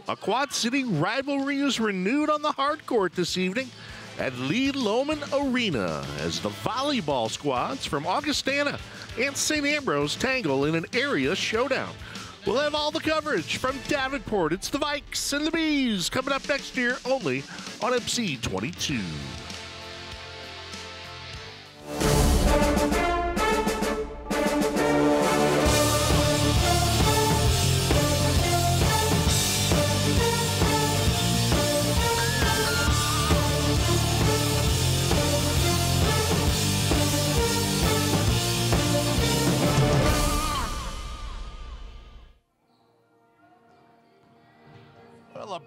A Quad City rivalry is renewed on the hard court this evening at Lee Loman Arena as the volleyball squads from Augustana and St. Ambrose tangle in an area showdown. We'll have all the coverage from Davenport. It's the Vikes and the Bees coming up next year only on MC 22.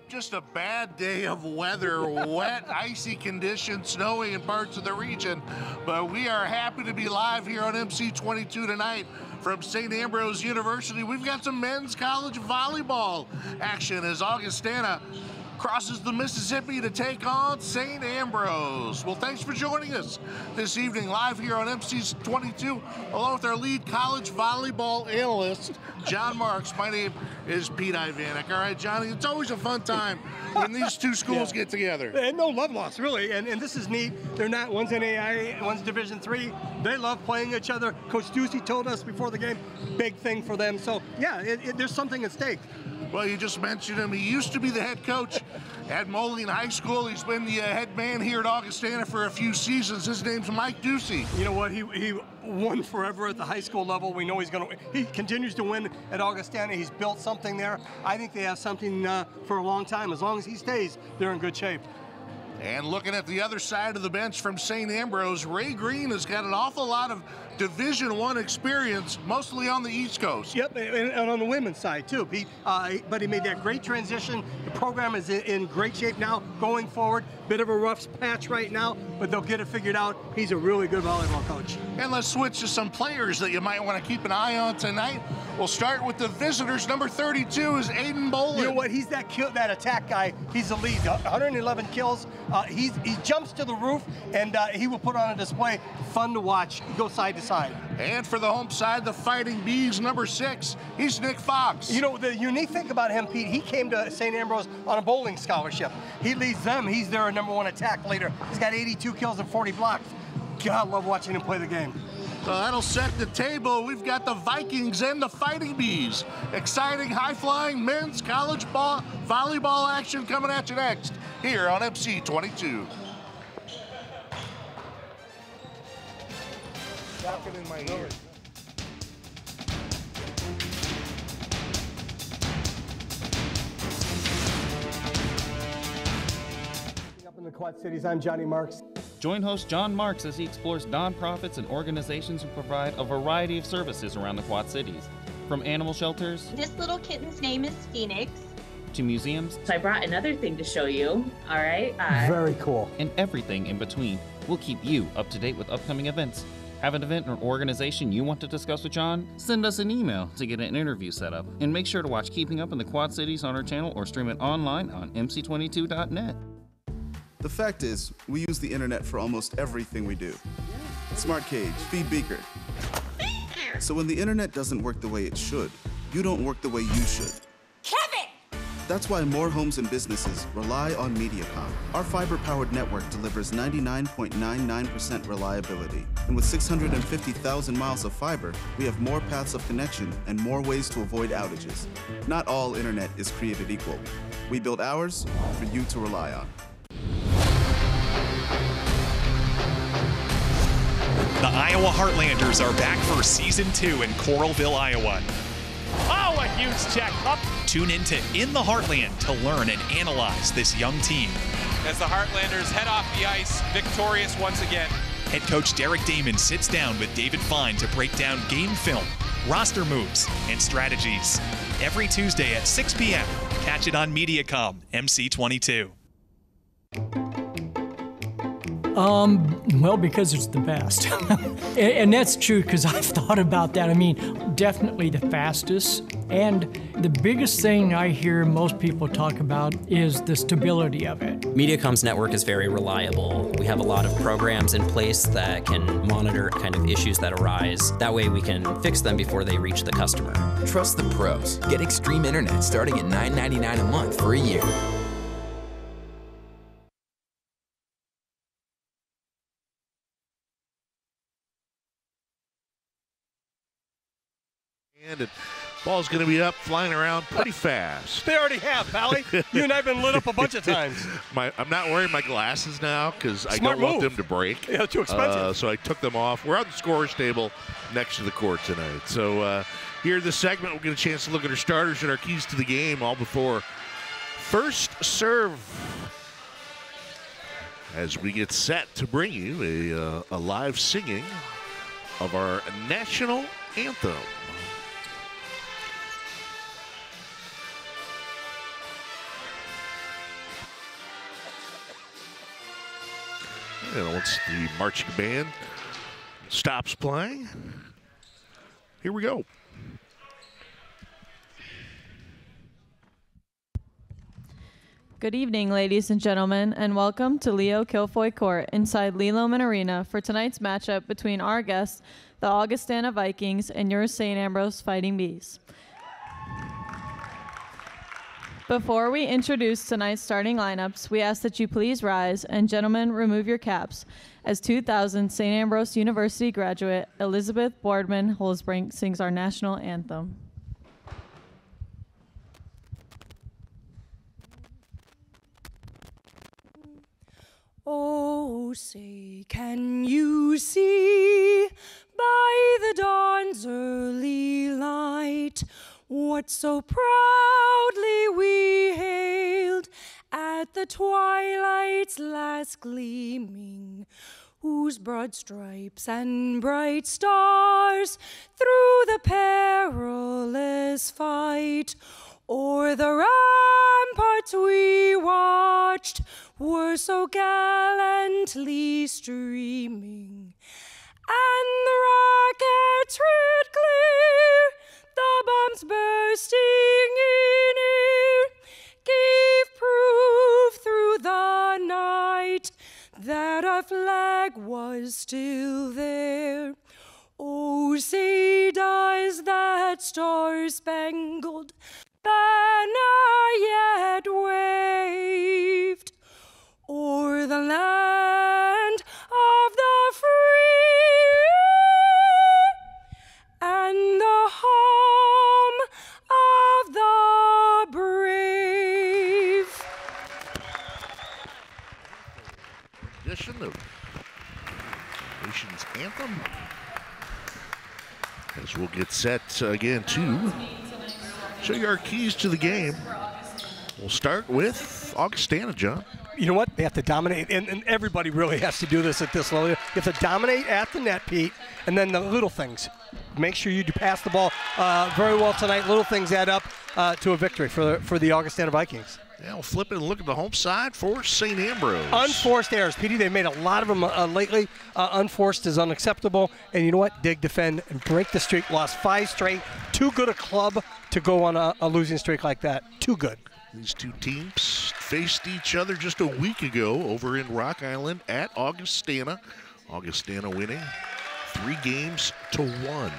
Just a bad day of weather, wet, icy conditions, snowing in parts of the region. But we are happy to be live here on MC 22 tonight from St. Ambrose University. We've got some men's college volleyball action as Augustana crosses the Mississippi to take on St. Ambrose. Well, thanks for joining us this evening live here on MC 22, along with our lead college volleyball analyst, John Marks. My name is Pete Ivanek. All right, Johnny, it's always a fun time when these two schools get together. And no love lost, really, and this is neat. They're not, one's in AIA, one's Division III. They love playing each other. Coach Ducey told us before the game, big thing for them. So, yeah, there's something at stake. Well, you just mentioned him. He used to be the head coach at Moline High School. He's been the head man here at Augustana for a few seasons. His name's Mike Ducey. You know what? He won forever at the high school level. We know he's going to. He continues to win at Augustana. He's built something there. I think they have something for a long time. As long as he stays, they're in good shape. And looking at the other side of the bench from St. Ambrose, Ray Green has got an awful lot of Division I experience, mostly on the East Coast. Yep, and on the women's side too, Pete. But he made that great transition. The program is in great shape now going forward. Bit of a rough patch right now, but they'll get it figured out. He's a really good volleyball coach. And let's switch to some players that you might want to keep an eye on tonight. We'll start with the visitors. Number 32 is Aiden Bolin. You know what? He's that attack guy. He's the lead. 111 kills. He jumps to the roof, and he will put on a display. Fun to watch. Go side to side. And for the home side, the Fighting Bees, number 6, he's Nick Fox. You know, the unique thing about him, Pete, he came to St. Ambrose on a bowling scholarship. He leads them. He's their #1 attack leader. He's got 82 kills and 40 blocks. God, love watching him play the game. So that'll set the table. We've got the Vikings and the Fighting Bees. Exciting, high-flying men's college volleyball action coming at you next here on MC 22. Talking in my ear. Up in the Quad Cities, I'm Johnny Marks. Join host John Marks as he explores nonprofits and organizations who provide a variety of services around the Quad Cities. From animal shelters. This little kitten's name is Phoenix. To museums. So I brought another thing to show you, all right? Very cool. And everything in between. We'll keep you up to date with upcoming events. Have an event or organization you want to discuss with John? Send us an email to get an interview set up. And make sure to watch Keeping Up in the Quad Cities on our channel or stream it online on mc22.net. The fact is, we use the internet for almost everything we do. Smart cage, feed beaker. So when the internet doesn't work the way it should, you don't work the way you should. Kevin! That's why more homes and businesses rely on Mediacom. Our fiber-powered network delivers 99.99% reliability. And with 650,000 miles of fiber, we have more paths of connection and more ways to avoid outages. Not all internet is created equal. We build ours for you to rely on. The Iowa Heartlanders are back for Season 2 in Coralville, Iowa. Oh, a huge check up. Tune in to In the Heartland to learn and analyze this young team. As the Heartlanders head off the ice, victorious once again. Head coach Derek Damon sits down with David Fine to break down game film, roster moves, and strategies. Every Tuesday at 6 p.m. Catch it on Mediacom, MC22. Well, because it's the best. And that's true, because I've thought about that. I mean, definitely the fastest. And the biggest thing I hear most people talk about is the stability of it. Mediacom's network is very reliable. We have a lot of programs in place that can monitor kind of issues that arise. That way we can fix them before they reach the customer. Trust the pros. Get Extreme Internet starting at $9.99 a month for a year. And ball's going to be up, flying around pretty fast. They already have, Pally. You and I have been lit up a bunch of times. I'm not wearing my glasses now because I don't want them to break. Yeah, too expensive. So I took them off. We're on the scorer's table next to the court tonight. So here in this segment, we'll get a chance to look at our starters and our keys to the game, all before first serve, as we get set to bring you a live singing of our national anthem. And once the marching band stops playing, here we go. Good evening, ladies and gentlemen, and welcome to Leo Kilfoy Court inside Leland Arena for tonight's matchup between our guests, the Augustana Vikings, and your St. Ambrose Fighting Bees. Before we introduce tonight's starting lineups, we ask that you please rise and, gentlemen, remove your caps as 2000 St. Ambrose University graduate Elizabeth Boardman Holzbrink sings our national anthem. Oh, say, can you see by the dawn's early light what so proudly we hailed at the twilight's last gleaming, whose broad stripes and bright stars through the perilous fight o'er the ramparts we watched were so gallantly streaming, and the rockets red clear, the bombs bursting in air, gave proof through the night that our flag was still there. Oh, say does that star-spangled banner yet waved o'er the land of the free and the home of the brave. Edition of Nation's Anthem, as we'll get set again to show you our keys to the game. We'll start with Augustana, John. You know what? They have to dominate, and everybody really has to do this at this level. You have to dominate at the net, Pete, and then the little things. Make sure you pass the ball very well tonight. Little things add up to a victory for the Augustana Vikings. Yeah, we'll flip it and look at the home side for St. Ambrose. Unforced errors, Petey. They've made a lot of them lately. Unforced is unacceptable. And you know what? Dig, defend, and break the streak. Lost 5 straight. Too good a club to go on a losing streak like that. Too good. These two teams faced each other just a week ago over in Rock Island at Augustana. Augustana winning 3-1.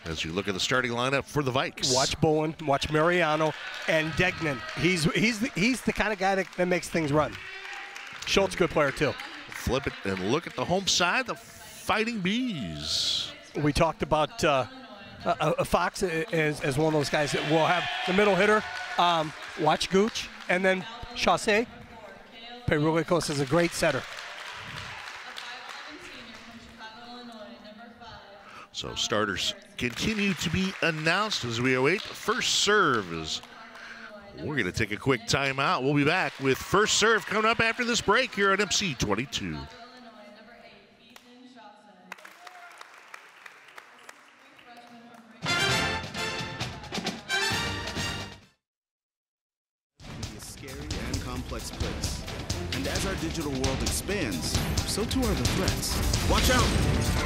As you look at the starting lineup for the Vikes. Watch Bowen, watch Mariano, and Degnan. He's the kind of guy that makes things run. Schultz, good player too. Flip it and look at the home side, the Fighting Bees. We talked about Fox as one of those guys that will have the middle hitter. Watch Gooch, and then Chaussee. Perulicos is a great setter. So starters continue to be announced as we await first serve. We're going to take a quick timeout. We'll be back with first serve coming up after this break here on MC 22. A scary and complex place. And And as our digital world expands, so too are the threats. Watch out!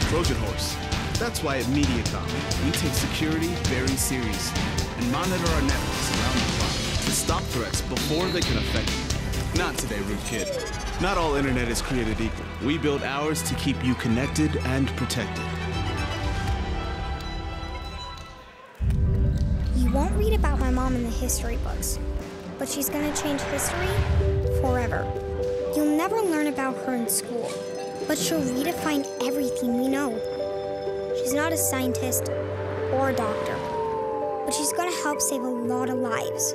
Trojan horse. That's why at MediaCom, we take security very seriously and monitor our networks around the clock to stop threats before they can affect you. Not today, rude kid. Not all internet is created equal. We build ours to keep you connected and protected. You won't read about my mom in the history books, but she's gonna change history forever. You'll never learn about her in school, but she'll redefine everything we know. She's not a scientist or a doctor, but she's gonna help save a lot of lives.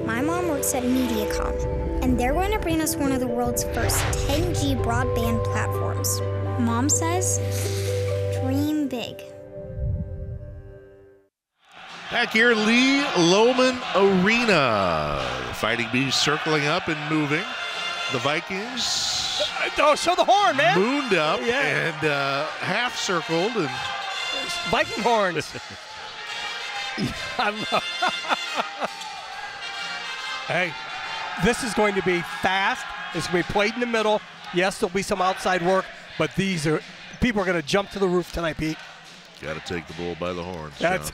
My mom works at MediaCom, and they're going to bring us one of the world's first 10G broadband platforms. Mom says, dream big. Back here, Lee Lohman Arena. The Fighting Bees circling up and moving. The Vikings. Don't show the horn, man. Mooned up Yeah. and half circled. And Viking horns. I love. Hey, this is going to be fast. It's going to be played in the middle. Yes, there'll be some outside work, but people are going to jump to the roof tonight, Pete. got to take the bull by the horns. That's.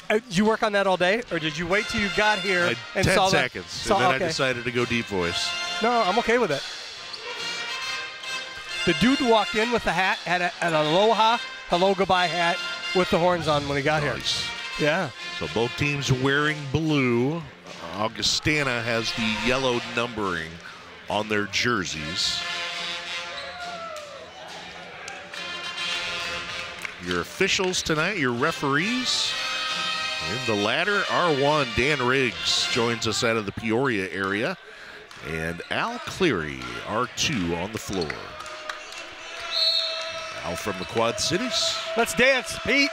Did you work on that all day, or did you wait till you got here and 10 saw seconds, that? and then I decided to go deep voice. No, I'm okay with it. The dude walked in with the hat, had an aloha, hello, goodbye hat with the horns on when he got here. Yeah. So both teams wearing blue. Augustana has the yellow numbering on their jerseys. Your officials tonight, your referees. In the ladder, R1, Dan Riggs joins us out of the Peoria area. And Al Cleary, R2 on the floor. Al from the Quad Cities. Let's dance, Pete.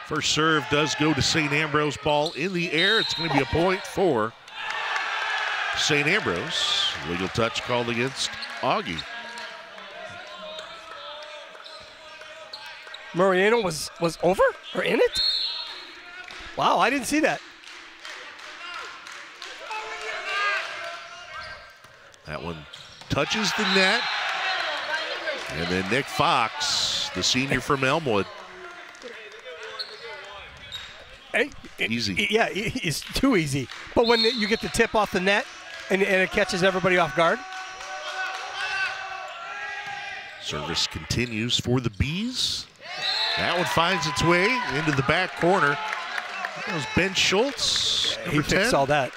First serve does go to St. Ambrose, ball in the air. It's going to be a point for St. Ambrose. Legal touch called against Augie. Mariano was over or in it? Wow, I didn't see that. That one touches the net. And then Nick Fox, the senior from Elmwood. Hey, easy. Yeah, it's too easy. But when you get the tip off the net and it catches everybody off guard. Service continues for the Bees. That one finds its way into the back corner. That was Ben Schultz, He fixed all that.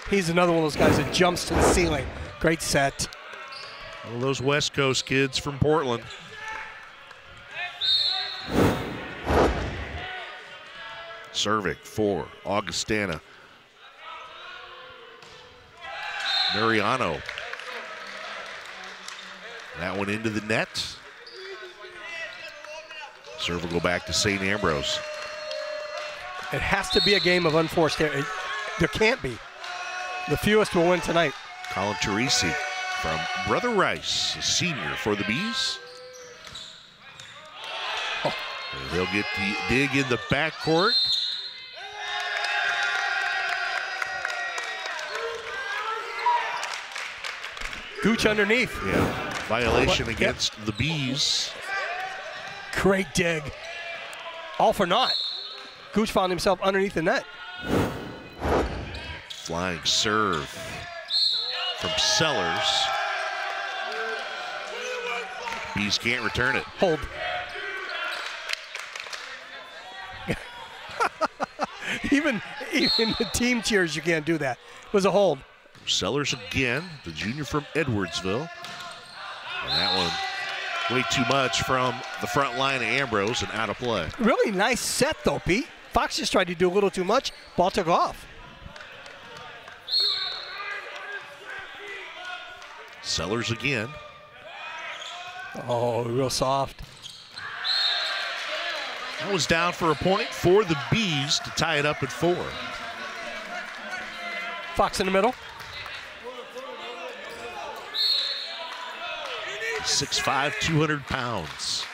He's another one of those guys that jumps to the ceiling. Great set. One of those West Coast kids from Portland. Serving for Augustana. Mariano. That one into the net. Serve will go back to St. Ambrose. It has to be a game of unforced error. There can't be. The fewest will win tonight. Colin Teresi from Brother Rice, a senior for the Bees. And they'll get the dig in the backcourt. Gooch underneath. Yeah, violation against the Bees. Great dig. All for naught. Gooch found himself underneath the net. Flying serve from Sellers. Bees can't return it. Hold. even the team cheers, you can't do that. It was a hold. Sellers again, the junior from Edwardsville. And that one way too much from the front line of Ambrose and out of play. Really nice set though, Pete. Fox just tried to do a little too much. Ball took off. Sellers again. Oh, real soft. That was down for a point for the Bees to tie it up at 4. Fox in the middle. 6'5", 200 pounds.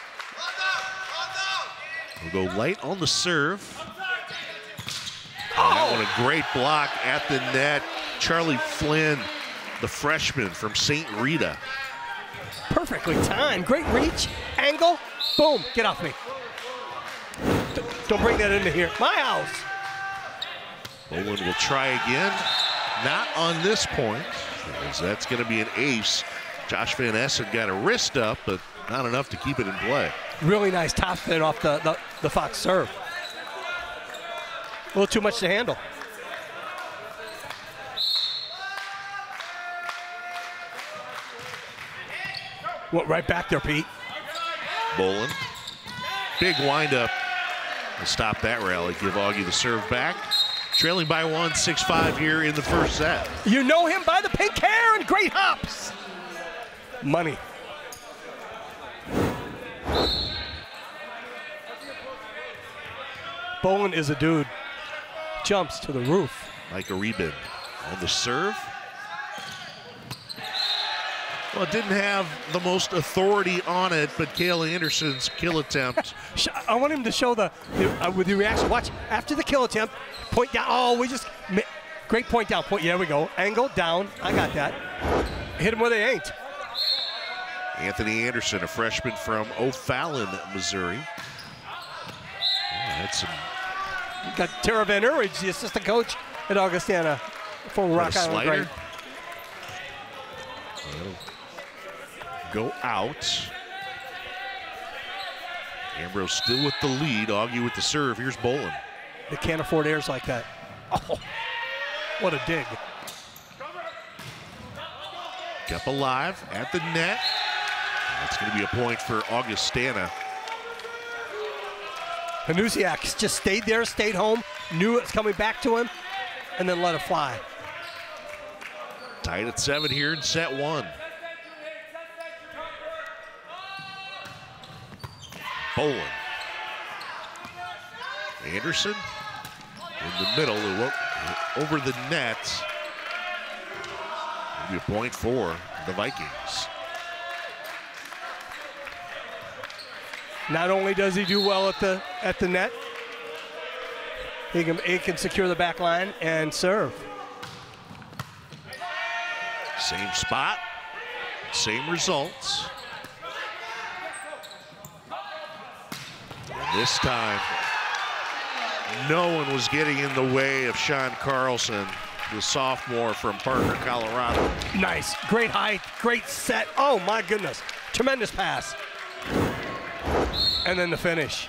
We'll go light on the serve. That one a great block at the net. Charlie Flynn, the freshman from St. Rita. Perfectly timed. Great reach, angle, boom, get off me. Don't bring that into here. My house. Bowen will try again. Not on this point, as that's going to be an ace. Josh Van Essen got a wrist up, but not enough to keep it in play. Really nice top spin off the Fox serve. A little too much to handle. Went right back there, Pete. Bowen. Big windup to stop that rally. Give Augie the serve back. Trailing by 1, 6-5 here in the first set. You know him by the pink hair and great hops. Money. Bowen is a dude. Jumps to the roof. Micah Reben on the serve. Well, it didn't have the most authority on it, but Cale Anderson's kill attempt. I want him to show with the reaction. Watch, after the kill attempt, point down. Oh, great point down. Point, there we go. Angle, down. I got that. Hit them where they ain't. Anthony Anderson, a freshman from O'Fallon, Missouri. That's some. You got Tara Van Urich, the assistant coach at Augustana, former Rock Island great. Go out. Ambrose still with the lead. Augie with the serve. Here's Bowen. They can't afford airs like that. Oh, what a dig. Kept alive at the net. That's going to be a point for Augustana. Hanusiak just stayed there, stayed home, knew it was coming back to him, and then let it fly. Tied at 7 here in set 1. Bowen. Anderson in the middle, over the net. Maybe a point for the Vikings. Not only does he do well at the net, he can secure the back line and serve. Same spot, same results. And this time, no one was getting in the way of Sean Carlson, the sophomore from Parker, Colorado. Nice, great height, great set. Oh my goodness, tremendous pass. And then the finish.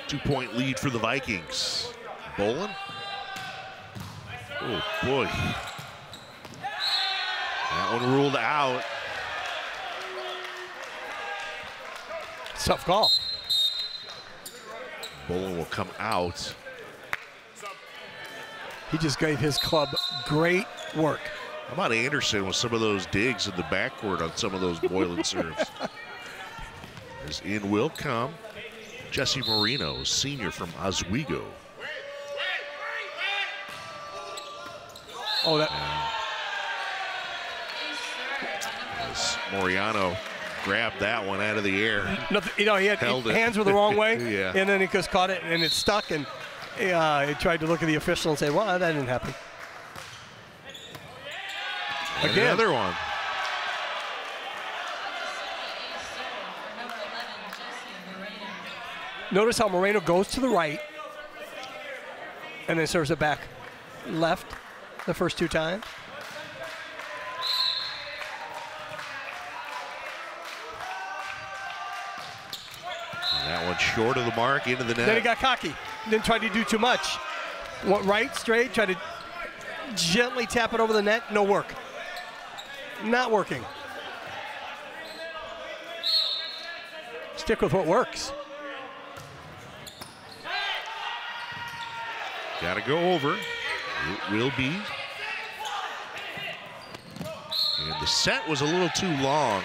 2-point lead for the Vikings. Bowen. Oh boy. That one ruled out. Tough call. Bowen will come out. He just gave his club great work. How about Anderson with some of those digs in the backcourt on some of those Boylan serves? As in will come Jesse Marino, senior from Oswego. Oh, that. As Moriano grabbed that one out of the air. Nothing, he had hands were the wrong way, yeah. And then he just caught it and it stuck, and he tried to look at the official and say, well, that didn't happen. And again. Another one. Notice how Moreno goes to the right and then serves it back left the first 2 times. And that one short of the mark, into the net. Then he got cocky. Didn't try to do too much. Went right, straight, tried to gently tap it over the net. No work. Not working. Stick with what works. Got to go over. It will be. And the set was a little too long.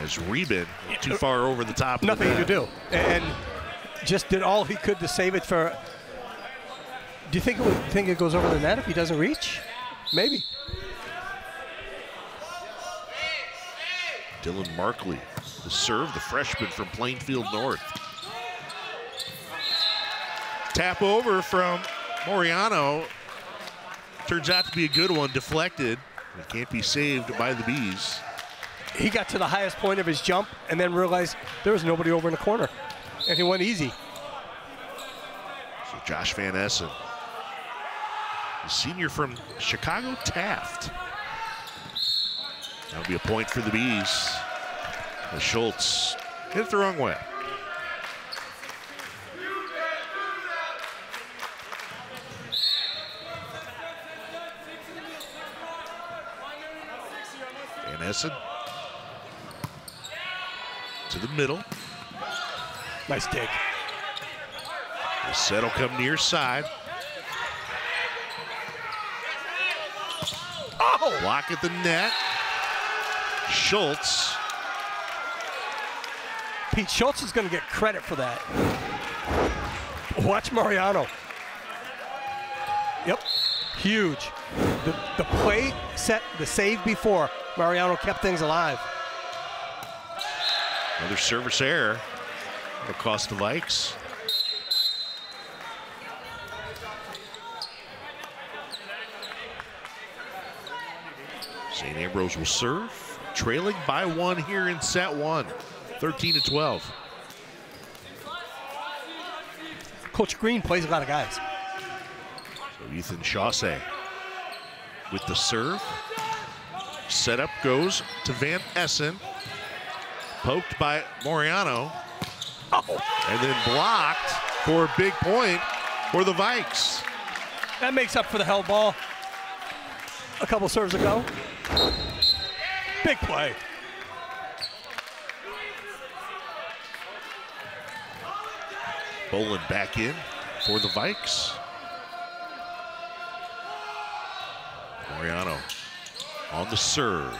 As Reben too far over the top. Nothing to do. And just did all he could to save it for. Do you think it goes over the net if he doesn't reach? Maybe. Dylan Markley, the serve, the freshman from Plainfield North. Tap over from Moriano. Turns out to be a good one, deflected. It can't be saved by the Bees. He got to the highest point of his jump and then realized there was nobody over in the corner. And he went easy. So Josh Van Essen, the senior from Chicago Taft. That'll be a point for the Bees. The Schultz hit it the wrong way. Van Essen to the middle. Nice dig. The set will come near side. Oh! Block at the net. Schultz. Pete Schultz is going to get credit for that. Watch Mariano. Yep, huge. The play set, the save before, Mariano kept things alive. Another service error. It'll cost the Vikes. St. Ambrose will serve, trailing by 1 here in set 1, 13-12. Coach Green plays a lot of guys. So Ethan Chaussee with the serve. Setup goes to Van Essen. Poked by Moriano. Oh. And then blocked for a big point for the Vikes. That makes up for the held ball a couple serves ago. Big play. Bolin back in for the Vikes. Moriano on the serve.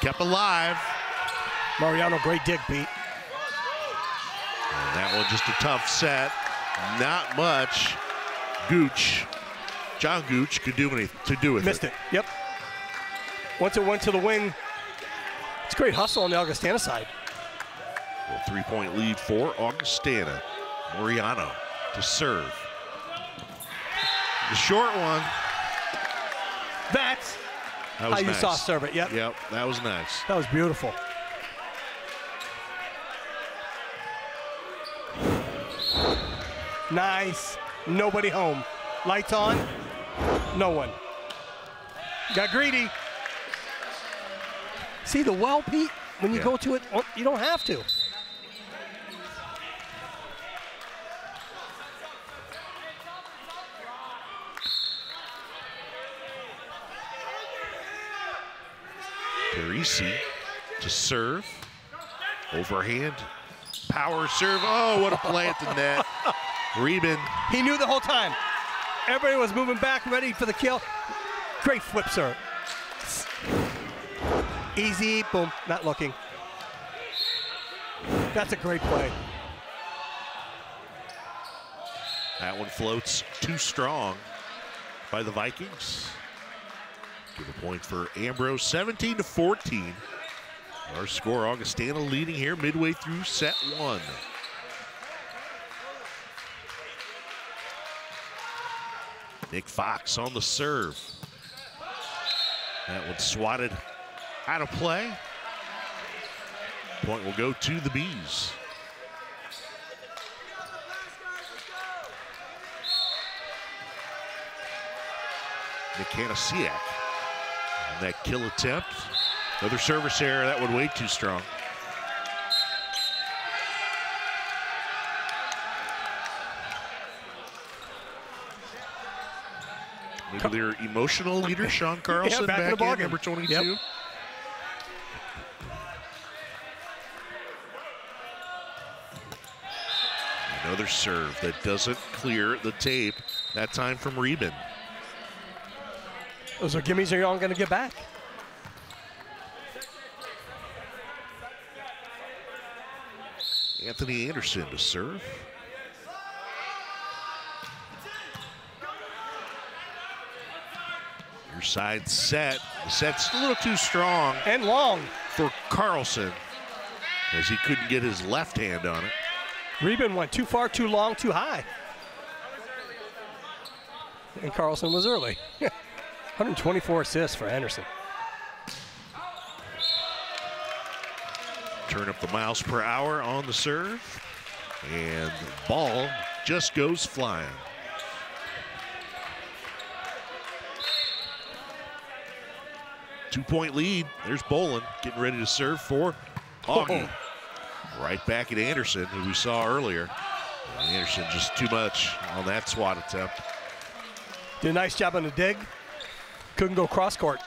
Kept alive. Mariano, great dig, Pete. And that one just a tough set. Not much. Gooch, John Gooch could do anything to do with it. Missed it. Yep. Once it went to the wing, it's great hustle on the Augustana side. A 3-point lead for Augustana. Moriano to serve. The short one. That's That was how you nice. soft serve it. Yep. Yep, that was nice. That was beautiful. Nice. Nobody home. Lights on. No one. Got greedy. See the well, Pete? When you go to it, you don't have to. Parisi to serve. Overhand. Power serve. Oh, what a play at the net. Reben. He knew the whole time. Everybody was moving back, ready for the kill. Great flip serve. Easy, boom, not looking. That's a great play. That one floats too strong by the Vikings. Give a point for Ambrose, 17-14. Our score, Augustana leading here midway through set 1. Nick Fox on the serve. That one swatted out of play. Point will go to the Bees. Nick Hanasiak. And that kill attempt. Another service error. That one way too strong. Maybe their emotional leader, Sean Carlson, back in, number 22. Yep. Another serve that doesn't clear the tape, that time from Reben. Those are gimmies you're all going to get back. Anthony Anderson to serve. Your side set. The set's a little too strong. And long. For Carlson, as he couldn't get his left hand on it. Rebound went too far, too long, too high. And Carlson was early. 124 assists for Anderson. Turn up the miles per hour on the serve. And the ball just goes flying. Two-point lead. There's Bolin getting ready to serve for Augie. Right back at Anderson, who we saw earlier. Anderson just too much on that swat attempt. Did a nice job on the dig. Couldn't go cross court.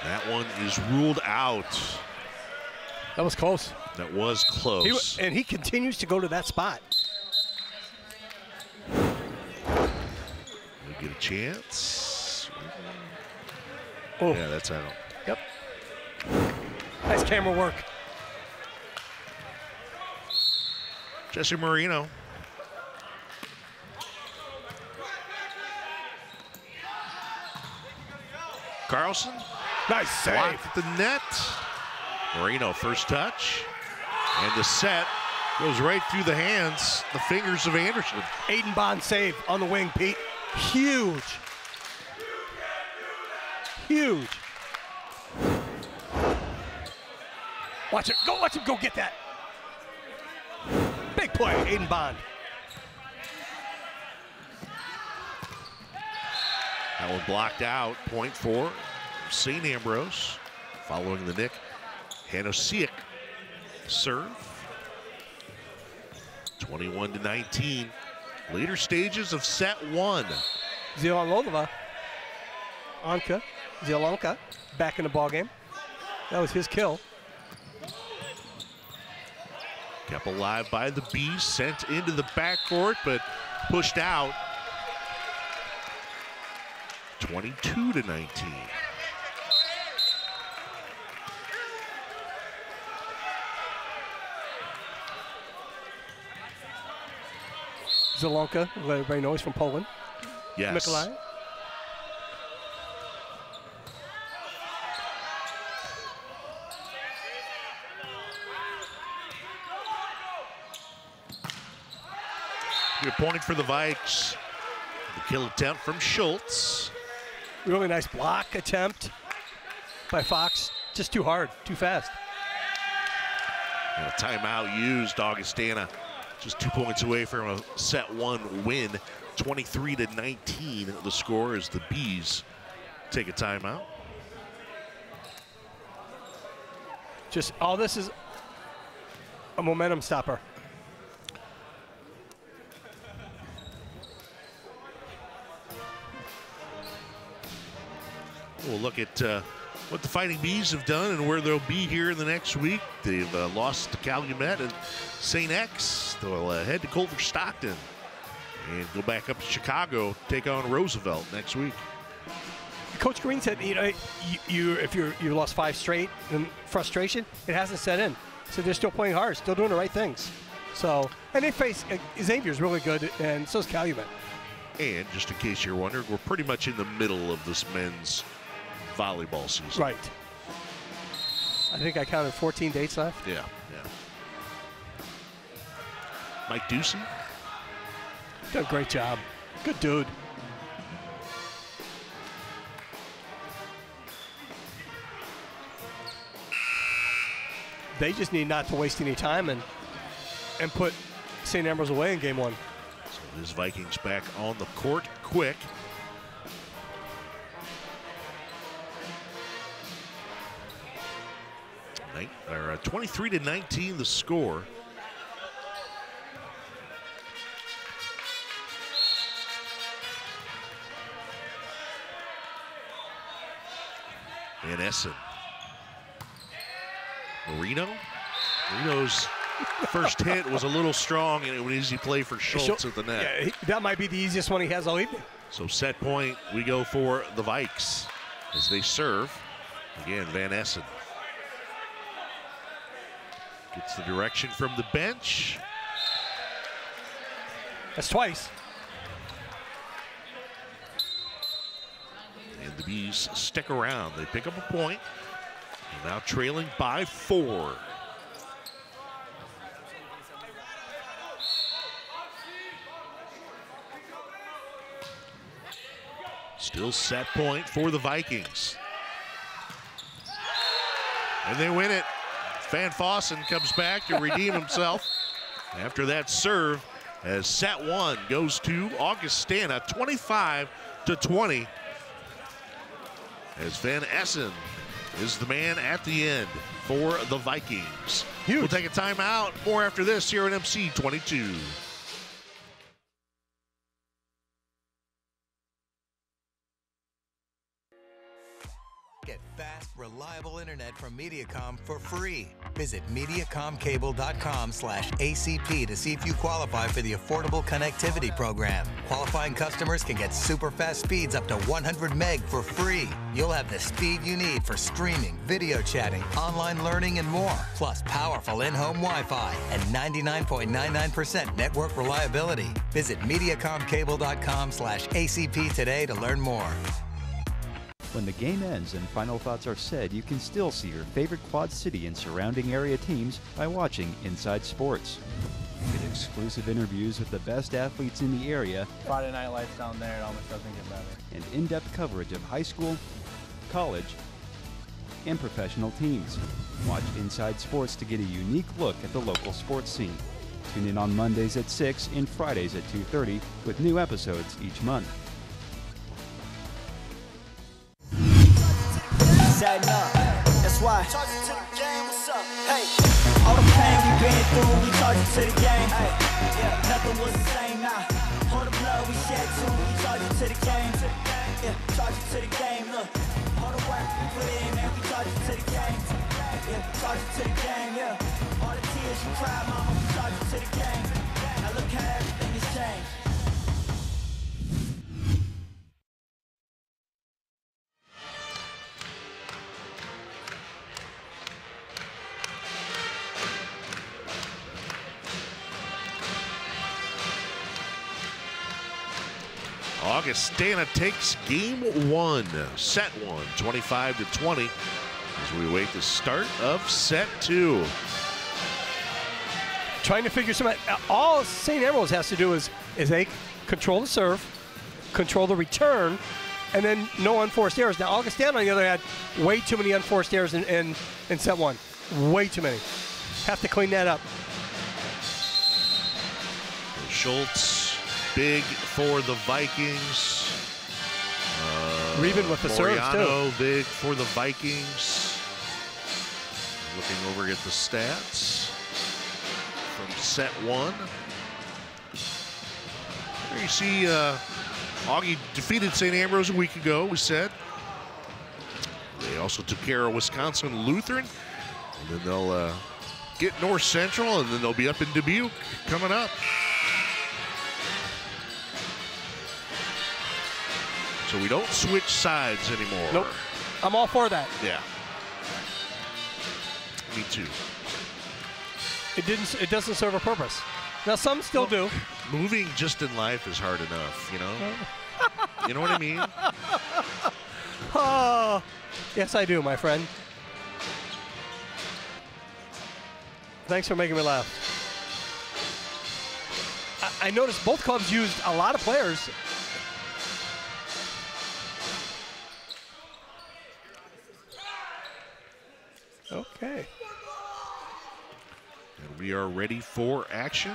That one is ruled out. That was close. That was close. And he continues to go to that spot. We get a chance. Oh. Yeah, that's out. Yep. Nice camera work. Jesse Marino. Carlson. Nice save. Blocked at the net. Marino first touch. And the set goes right through the hands, the fingers of Anderson. Aiden Bond save on the wing, Pete. Huge. Huge. Watch it. Watch him go get that. Big play, Aiden Bond. That one blocked out. Point for St. Ambrose. Following the nick. Hanosiak serve. 21-19. Later stages of set one. Zielanka back in the ball game. That was his kill. Kept alive by the Bees, sent into the backcourt, but pushed out. 22-19. Zielanka, let everybody know he's from Poland. Yes. Mikolai. Good point for the Vikes. The kill attempt from Schultz. Really nice block attempt by Fox. Just too hard, too fast. And a timeout used. Augustana just 2 points away from a set one win. 23-19 the score as the Bees take a timeout. Just all this is a momentum stopper. We'll look at what the Fighting Bees have done and where they'll be here in the next week. They've lost to Calumet and St. X. They'll head to Culver Stockton and go back up to Chicago, take on Roosevelt next week. Coach Green said, you know, if you lost 5 straight and frustration, it hasn't set in. So they're still playing hard, still doing the right things. So, and they face Xavier's really good, and so is Calumet. And just in case you're wondering, we're pretty much in the middle of this men's volleyball season. Right. I think I counted 14 dates left. Yeah. Mike Ducey. Done a great job. Good dude. They just need not to waste any time and put St. Ambrose away in game one. So this Vikings back on the court quick. 23-19 the score. Van Essen. Marino's first hit was a little strong, and it was an easy play for Schultz at the net. Yeah, that might be the easiest one he has all evening. So set point, we go for the Vikes as they serve. Again, Van Essen gets the direction from the bench. That's twice. And the Bees stick around. They pick up a point. And now trailing by 4. Still set point for the Vikings. And they win it. Van Fossen comes back to redeem himself after that serve as set 1 goes to Augustana, 25-20. As Van Essen is the man at the end for the Vikings. Huge. We'll take a timeout. More after this here at MC 22. Get fast, reliable internet from Mediacom for free. Visit MediacomCable.com/ACP to see if you qualify for the Affordable Connectivity Program. Qualifying customers can get super fast speeds up to 100 meg for free. You'll have the speed you need for streaming, video chatting, online learning, and more. Plus powerful in-home Wi-Fi and 99.99% network reliability. Visit MediacomCable.com/ACP today to learn more. When the game ends and final thoughts are said, you can still see your favorite Quad City and surrounding area teams by watching Inside Sports. Get exclusive interviews with the best athletes in the area. Friday Night Lights down there, it almost doesn't get better. And in-depth coverage of high school, college, and professional teams. Watch Inside Sports to get a unique look at the local sports scene. Tune in on Mondays at 6 and Fridays at 2:30 with new episodes each month. That's why. Charge it to the game, what's up? Hey, all the pain we been through, we charge it to the game. Hey, yeah, nothing was the same now. All the blood we shed too, we charge it to the game. Yeah, charge it to the game. Look, all the work we put in, man, we charge it to the game. Yeah, charge it to the game. Yeah, all the tears you cried, mama, we charge it to the game. Now look how everything has changed. Augustana takes game 1, set 1, 25-20, as we wait the start of set 2. Trying to figure something out. All St. Ambrose has to do is they control the serve, control the return, and then no unforced errors. Now, Augustana, on the other hand, way too many unforced errors in set 1. Way too many. Have to clean that up. Schultz. Big for the Vikings. Reben with the serves, too. Big for the Vikings. Looking over at the stats from set 1. There you see Augie defeated St. Ambrose a week ago, we said. They also took care of Wisconsin Lutheran. And then they'll get North Central, and then they'll be up in Dubuque coming up. So we don't switch sides anymore. Nope. I'm all for that. Yeah. Me too. It doesn't serve a purpose. Now some still do. Moving just in life is hard enough, you know? You know what I mean? Oh, yes, I do, my friend. Thanks for making me laugh. I noticed both clubs used a lot of players. Okay. And we are ready for action.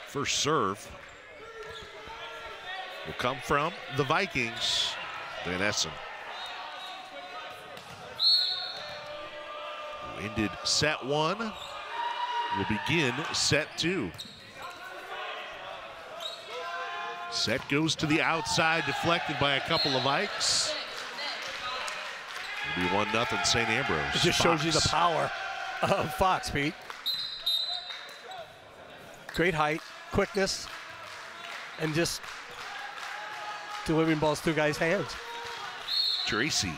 First serve will come from the Vikings. Van Essen. Who ended set 1. Will begin set 2. Set goes to the outside, deflected by a couple of Vikes. It'll be 1-0 St. Ambrose. It just shows you the power of Fox, Pete. Great height, quickness, and just delivering balls through guys' hands. Tracy.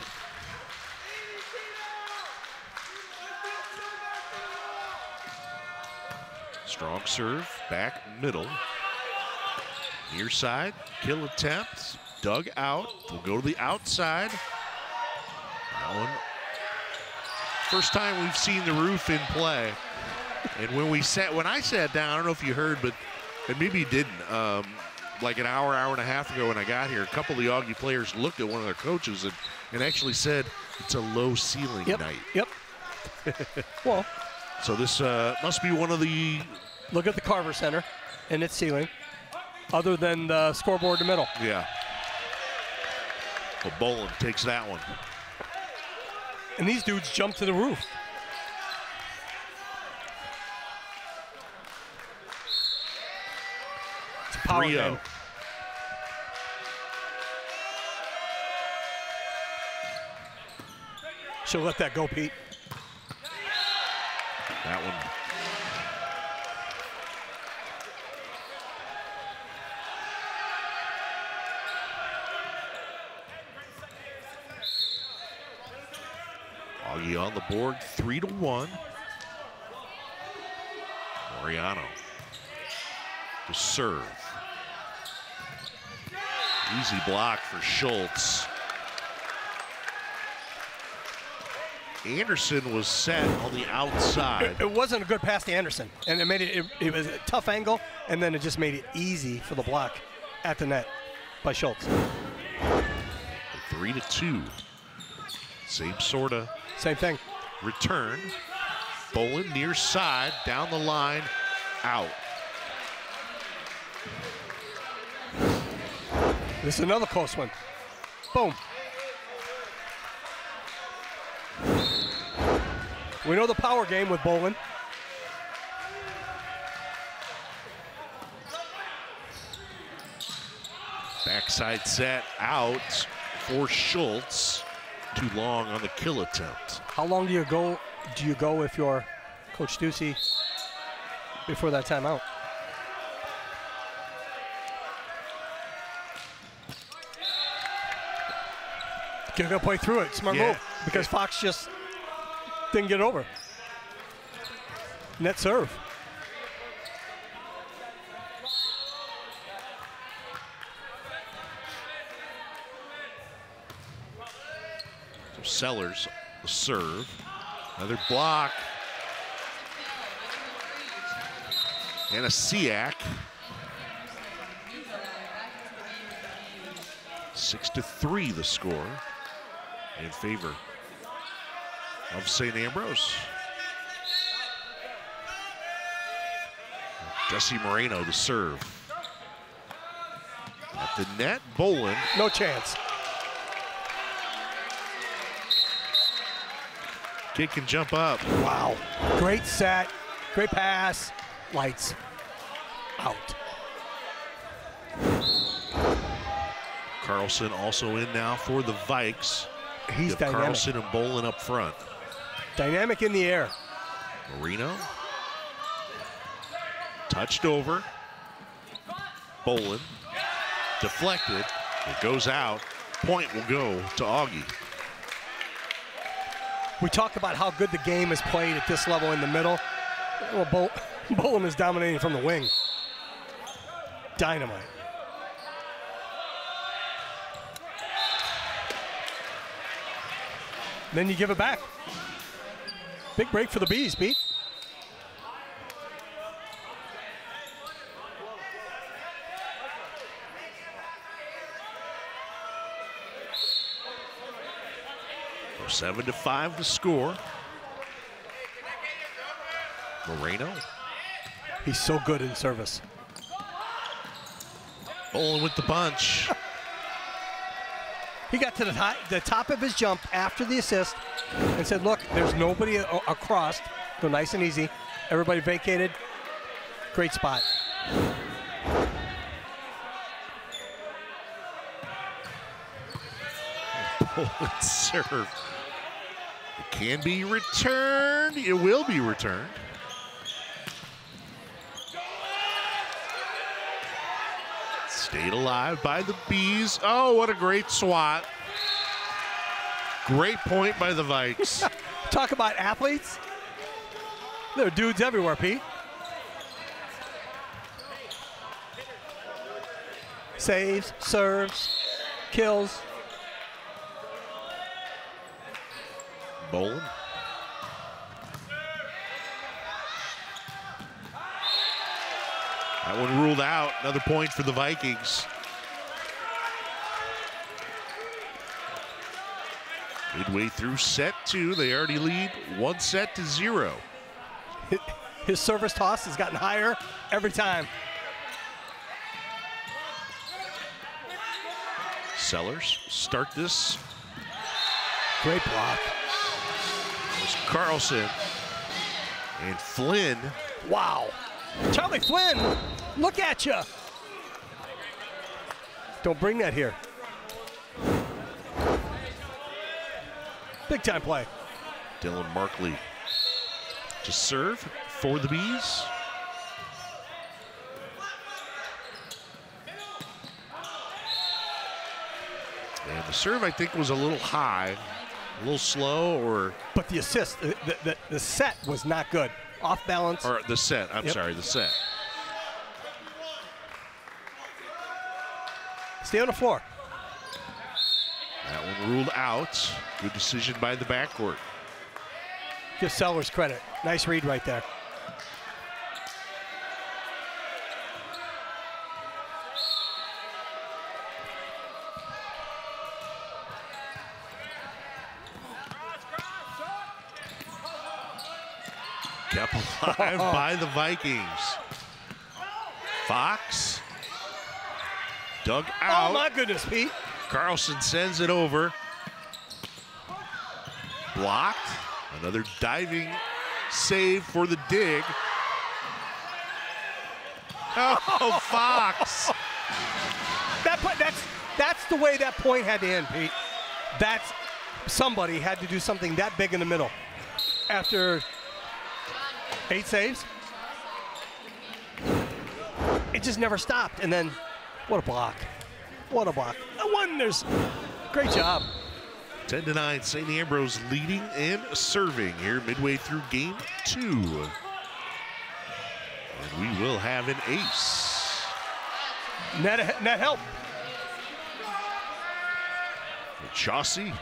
Strong serve, back middle. Near side, kill attempt, dug out. We'll go to the outside. That one. First time we've seen the roof in play. And when I sat down, I don't know if you heard, but and maybe you didn't. Like an hour and a half ago when I got here, a couple of the Augie players looked at one of their coaches and actually said it's a low ceiling night. Yep. Well, so this must be one of the. Look at the Carver Center and its ceiling, other than the scoreboard in the middle. Yeah. Well, Boland takes that one. And these dudes jump to the roof. It's a power game. She'll let that go, Pete. That one. Augie on the board, 3-1. Mariano to serve. Easy block for Schultz. Anderson was set on the outside. It wasn't a good pass to Anderson, and it made it was a tough angle, and then it just made it easy for the block at the net by Schultz. 3-2. Same thing. Return. Boland near side, down the line, out. This is another close one. Boom. We know the power game with Boland. Backside set out for Schultz. Too long on the kill attempt. How long do you go if you're Coach Ducey before that timeout? You're gonna play through it. Smart move. Because Fox just didn't get over. Net serve. So Sellers, the serve. Another block. And a Siak. 6-3 the score in favor of St. Ambrose. Jesse Moreno to serve. At the net, Boland. No chance. Kid can jump up. Wow. Great set. Great pass. Lights. Out. Carlson also in now for the Vikes. He's dynamic. Carlson and Boland up front. Dynamic in the air. Marino. Touched over. Boland. Deflected. It goes out. Point will go to Augie. We talk about how good the game is played at this level in the middle. Well, Boland is dominating from the wing. Dynamite. Then you give it back. Big break for the Bees, Pete. So 7-5 to score. Moreno. He's so good in service. Boland with the punch. He got to the top of his jump after the assist and said, look, there's nobody across. Go nice and easy. Everybody vacated. Great spot. Boland serve. It can be returned. It will be returned. Stayed alive by the Bees. Oh, what a great swat. Great point by the Vikes. Talk about athletes. There are dudes everywhere, Pete. Saves, serves, kills. Bolin. That one ruled out. Another point for the Vikings. Midway through set 2, they already lead 1-0. His service toss has gotten higher every time. Sellers start this. Great block. There's Carlson and Flynn. Wow. Charlie Flynn, look at you. Don't bring that here. Big time play. Dylan Markley to serve for the Bees. And the serve, I think, was a little high, a little slow, or... But the assist, the set was not good. Off balance. Or the set, I'm sorry, the set. Stay on the floor. That one ruled out. Good decision by the backcourt. Give Sellers credit. Nice read right there. Kept alive by the Vikings. Fox dug out. Oh my goodness, Pete. Carlson sends it over. Blocked. Another diving save for the dig. Oh, Fox. That's the way that point had to end, Pete. Somebody had to do something that big in the middle. After 8 saves, it just never stopped. And then, what a block. What a block. Great job. 10-9, St. Ambrose leading and serving here midway through game 2. And we will have an ace. Net help. Chauncey.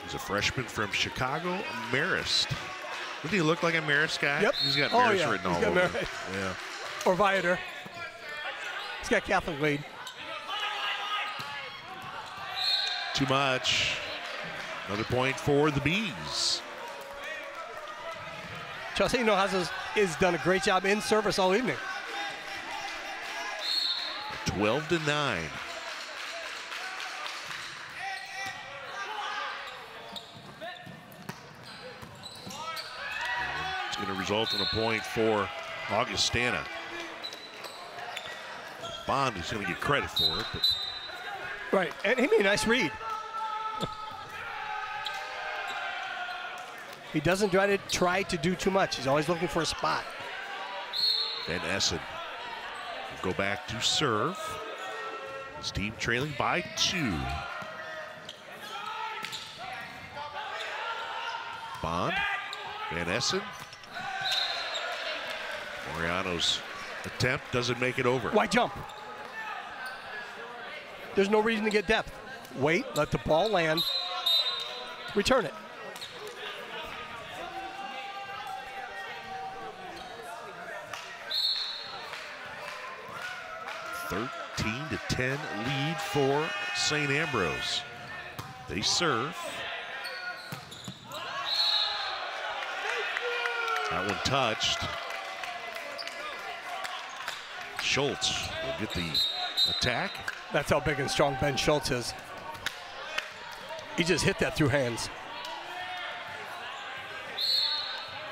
He's a freshman from Chicago, Marist. Doesn't he look like a Marist guy? Yep. He's got Marist written all over him. Yeah. Or Viator. He's got Catholic lead. Too much. Another point for the Bees. Chelsea Hinojosa has done a great job in service all evening. 12-9. It's going to result in a point for Augustana. Bond is going to get credit for it, but right, and he made a nice read. He doesn't try to do too much. He's always looking for a spot. Van Essen will go back to serve. His team trailing by 2. Bond, Van Essen. Mariano's attempt doesn't make it over. Why jump? There's no reason to get depth. Wait, let the ball land, return it. to 10 lead for St. Ambrose. They serve. That one touched. Schultz will get the attack. That's how big and strong Ben Schultz is. He just hit that through hands.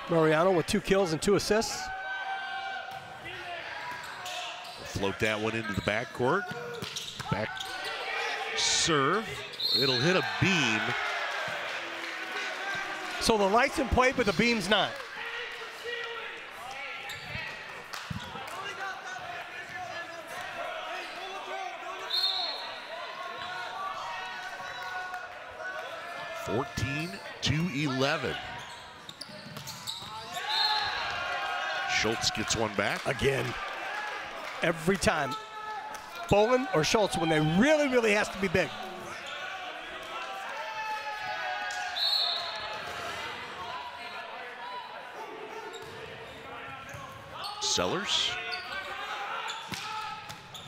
Mariano with 2 kills and 2 assists. Float that one into the backcourt. Back serve. It'll hit a beam. So the light's in play, but the beam's not. (14-11). Schultz gets one back. Again. every time. Bolin or Schultz when they really, really has to be big. Sellers.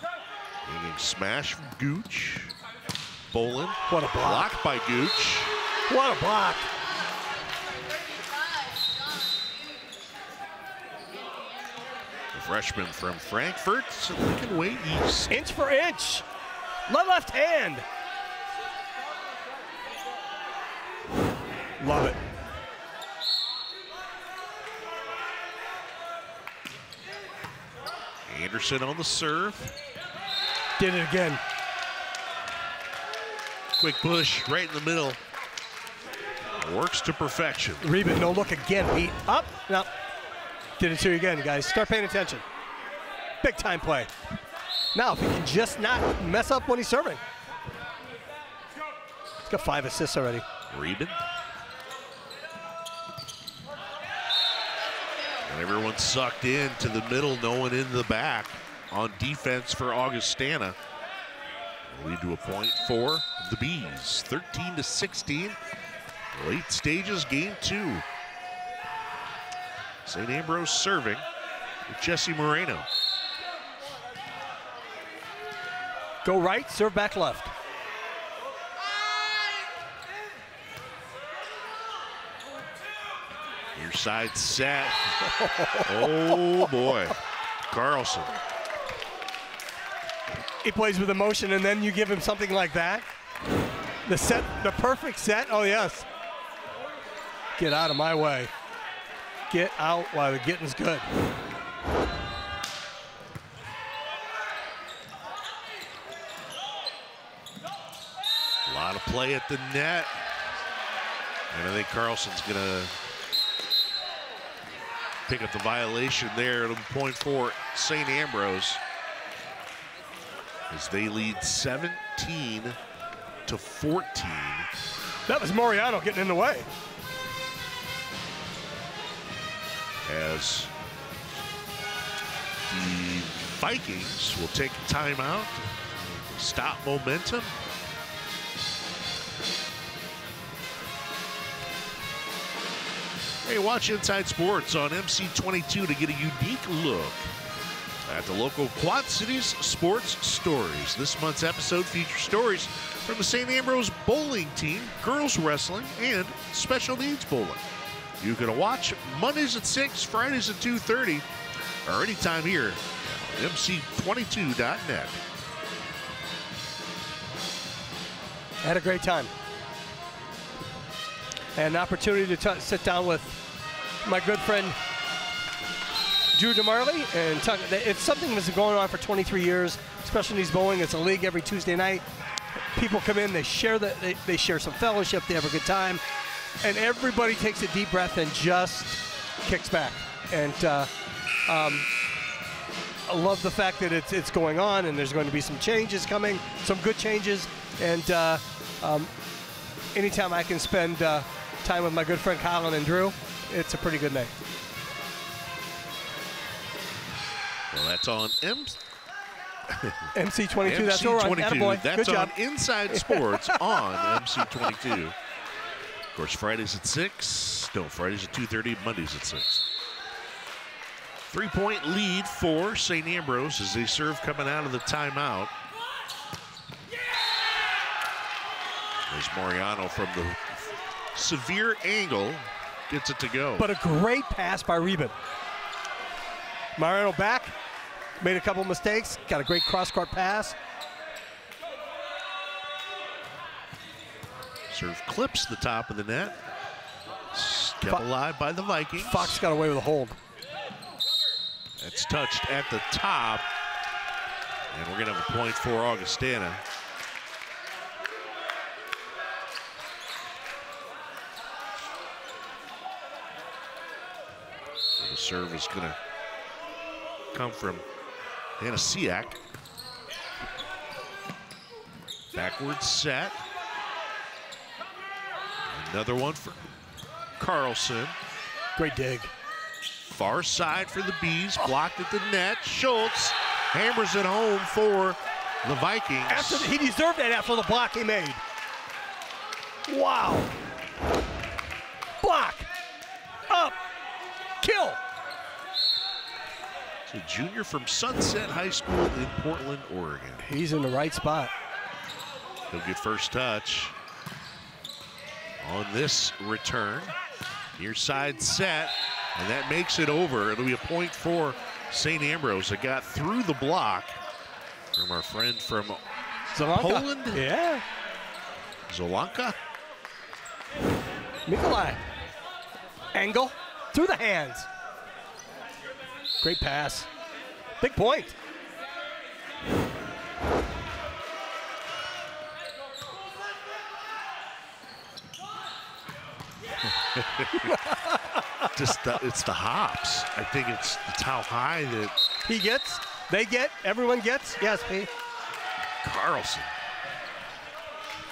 Getting smash from Gooch. Bolin. What a block. Blocked by Gooch. What a block. The freshman from Frankfurt, Lincoln Way East. Inch for inch. Left hand. Love it. Anderson on the serve. Did it again. Quick push right in the middle. Works to perfection. Rebound, no look again, Pete. Up, no. Did it to you again, guys. Start paying attention. Big time play. Now, if he can just not mess up when he's serving. He's got 5 assists already. Rebound. And everyone's sucked in to the middle, no one in the back on defense for Augustana. Lead to a point for the Bees. 13-16. Late stages, game 2. St. Ambrose serving with Jesse Moreno. Go right, serve back left. Near side set. Oh boy. Carlson. He plays with emotion, and then you give him something like that. The set, the perfect set. Oh yes. Get out of my way. Get out while the getting's good. A lot of play at the net. And I think Carlson's gonna pick up the violation there. It'll be point for St. Ambrose as they lead 17-14. That was Moriano getting in the way. As the Vikings will take a timeout, stop momentum. Hey, watch Inside Sports on MC22 to get a unique look at the local Quad Cities sports stories. This month's episode features stories from the St. Ambrose bowling team, girls wrestling, and special needs bowling. You can watch Mondays at 6, Fridays at 2:30, or anytime here at MC22.net. Had a great time. Had an opportunity to sit down with my good friend Drew DeMarley and talk. It's something that's been going on for 23 years. Special Needs Bowling. It's a league every Tuesday night. People come in, they share they share some fellowship, they have a good time, and everybody takes a deep breath and just kicks back. And I love the fact that it's going on, and there's going to be some changes coming, some good changes. And anytime I can spend time with my good friend Colin and Drew, it's a pretty good night. Well, that's on MC22. That's all right. Attaboy. That's good job. on Inside Sports on MC22. Of course, Fridays at 6. No, Fridays at 2:30. Mondays at 6. 3-point lead for St. Ambrose as they serve coming out of the timeout. There's Moriano from the severe angle. Gets it to go. But a great pass by Reben. Mariano back. Made a couple mistakes. Got a great cross-court pass. Serve clips the top of the net. Kept alive by the Vikings. Fox got away with a hold. That's touched at the top. And we're going to have a point for Augustana. So the serve is going to come from Anasiak. Backwards set. Another one for Carlson. Great dig. Far side for the Bees, blocked at the net. Schultz hammers it home for the Vikings. He deserved that after the block he made. Wow. Block. Up. Kill. It's a junior from Sunset High School in Portland, Oregon. He's in the right spot. He'll get first touch on this return. Near side set, and that makes it over. It'll be a point for St. Ambrose. It got through the block from our friend from Poland. Yeah. Zolanka. Mikolai. Angle. Through the hands. Great pass. Big point. It's the hops. I think it's how high that he gets, they get, everyone gets. Yes, Pete. Carlson.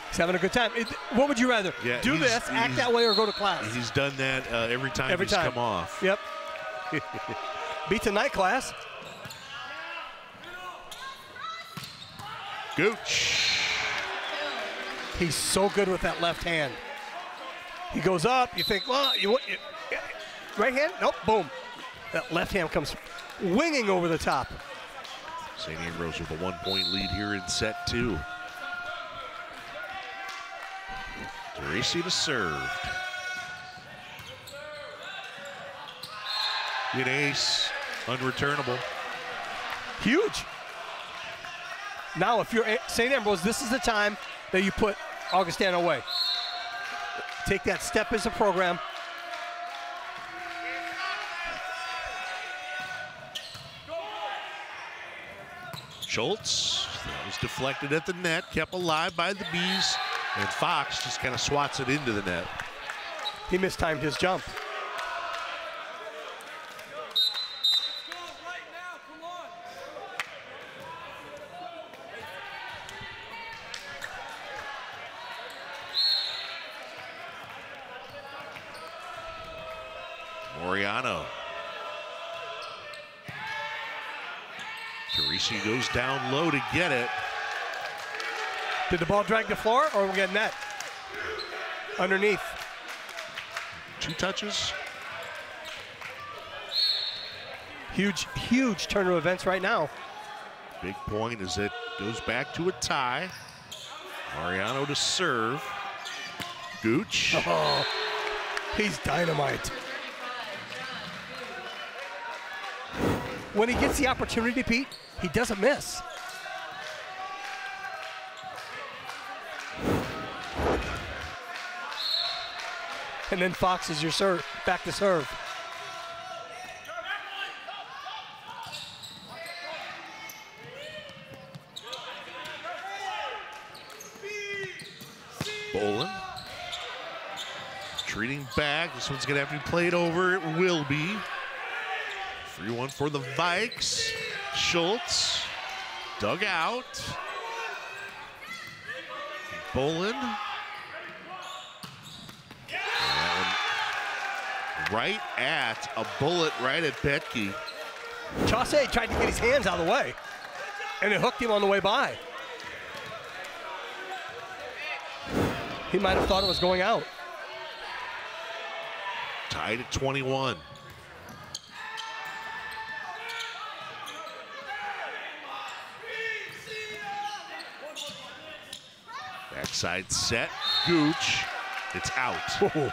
He's having a good time. What would you rather? Yeah, do this, act that way, or go to class? He's done that every time he's come off. Yep. Beats a night class. Gooch. He's so good with that left hand. He goes up. You think, well, right hand? Nope. Boom. That left hand comes winging over the top. St. Ambrose with a 1-point lead here in set 2. Teresi to serve. An ace, unreturnable. Huge. Now, if you're St. Ambrose, this is the time that you put Augustana away. Take that step as a program. Schultz, that was deflected at the net, kept alive by the Bees, and Fox just kind of swats it into the net. He mistimed his jump. Moriano. Teresi goes down low to get it. Did the ball drag the floor, or we get net? Underneath. 2 touches. Huge, huge turn of events right now. Big point as it goes back to a tie. Mariano to serve. Gooch. Oh, he's dynamite. When he gets the opportunity, Pete, he doesn't miss. And then Fox is your serve, back to serve. Bolin. Treating back. This one's going to have to be played over. It will be. 3-1 for the Vikes. Schultz. Dug out. Bolin. Right at a bullet right at Petke. Chaussee tried to get his hands out of the way, and it hooked him on the way by. He might have thought it was going out. Tied at 21. Backside set, Gooch. It's out. Whoa.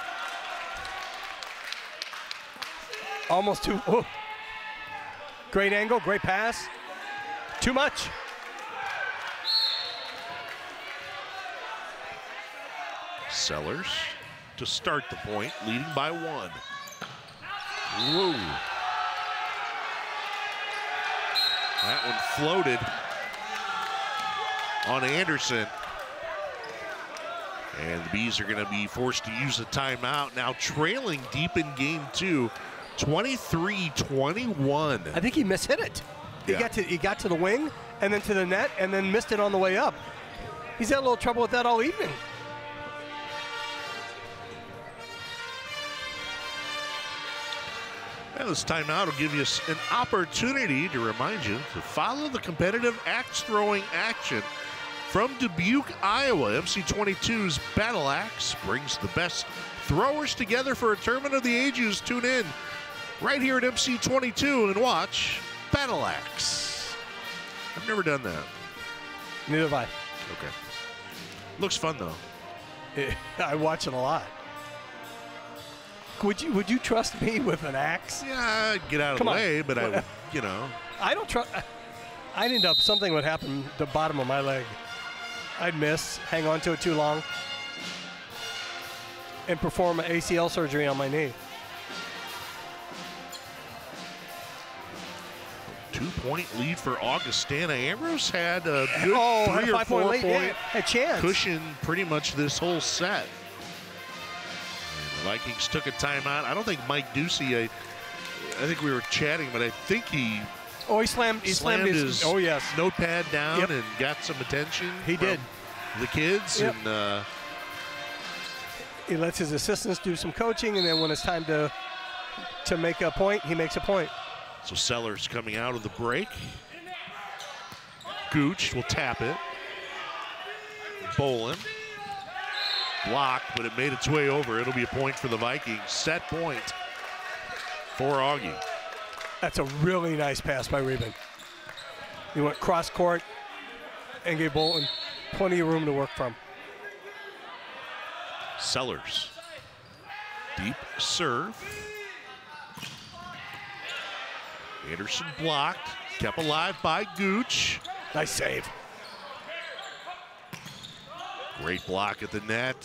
Almost too. Oh. Great angle, great pass. Too much. Sellers to start the point, leading by 1. Whoa. That one floated on Anderson. And the Bees are going to be forced to use a timeout, now trailing deep in game 2. 23-21. I think he mishit it. He got to the wing and then to the net and then missed it on the way up. He's had a little trouble with that all evening. Well, this timeout will give you an opportunity to remind you to follow the competitive axe throwing action from Dubuque, Iowa. MC22's Battle Axe brings the best throwers together for a tournament of the ages. Tune in right here at MC22 and watch Battle Axe. I've never done that. Neither have I. Okay. Looks fun though. I watch it a lot. Would you trust me with an axe? Yeah, I'd get out of the way, but I would, you know. I don't trust. I'd end up, something would happen to the bottom of my leg. I'd miss, hang on to it too long, and perform an ACL surgery on my knee. 2-point lead for Augustana. Ambrose had a good 3 or 4 point cushion pretty much this whole set. And the Vikings took a timeout. I don't think Mike Ducey, I think we were chatting, but I think he slammed his notepad down and got some attention. He did. The kids. Yep. And he lets his assistants do some coaching, and then when it's time to make a point, he makes a point. So Sellers coming out of the break. Gooch will tap it. Bolin. Blocked, but it made its way over. It'll be a point for the Vikings. Set point for Augie. That's a really nice pass by Reben. He went cross court and gave Bolin plenty of room to work from. Sellers. Deep serve. Anderson blocked. Kept alive by Gooch. Nice save. Great block at the net.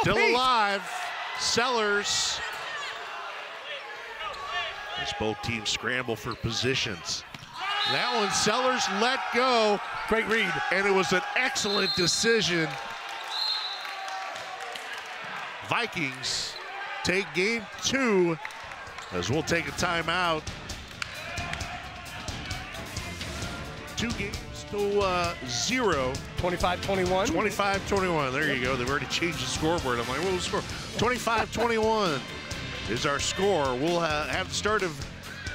Still alive. Sellers. As both teams scramble for positions. That one, Sellers let go. Great read. And it was an excellent decision. Vikings take game 2 as we'll take a timeout. 2 games to 0. 25-21. 25-21. There you go. They've already changed the scoreboard. I'm like, what was the score? 25-21 is our score. We'll have the start of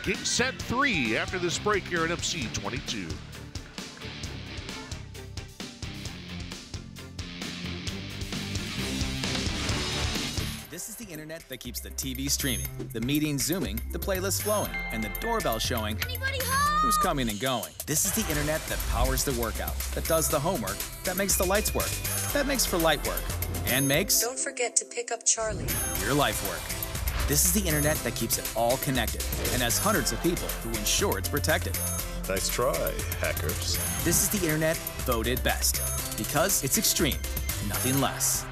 game set 3 after this break here at MC 22. This is the internet that keeps the TV streaming, the meetings zooming, the playlist flowing, and the doorbell showing who's coming and going. This is the internet that powers the workout, that does the homework, that makes the lights work, that makes for light work, and makes Don't forget to pick up Charlie. your life work. This is the internet that keeps it all connected and has hundreds of people who ensure it's protected. Nice try, hackers. This is the internet voted best because it's extreme, nothing less.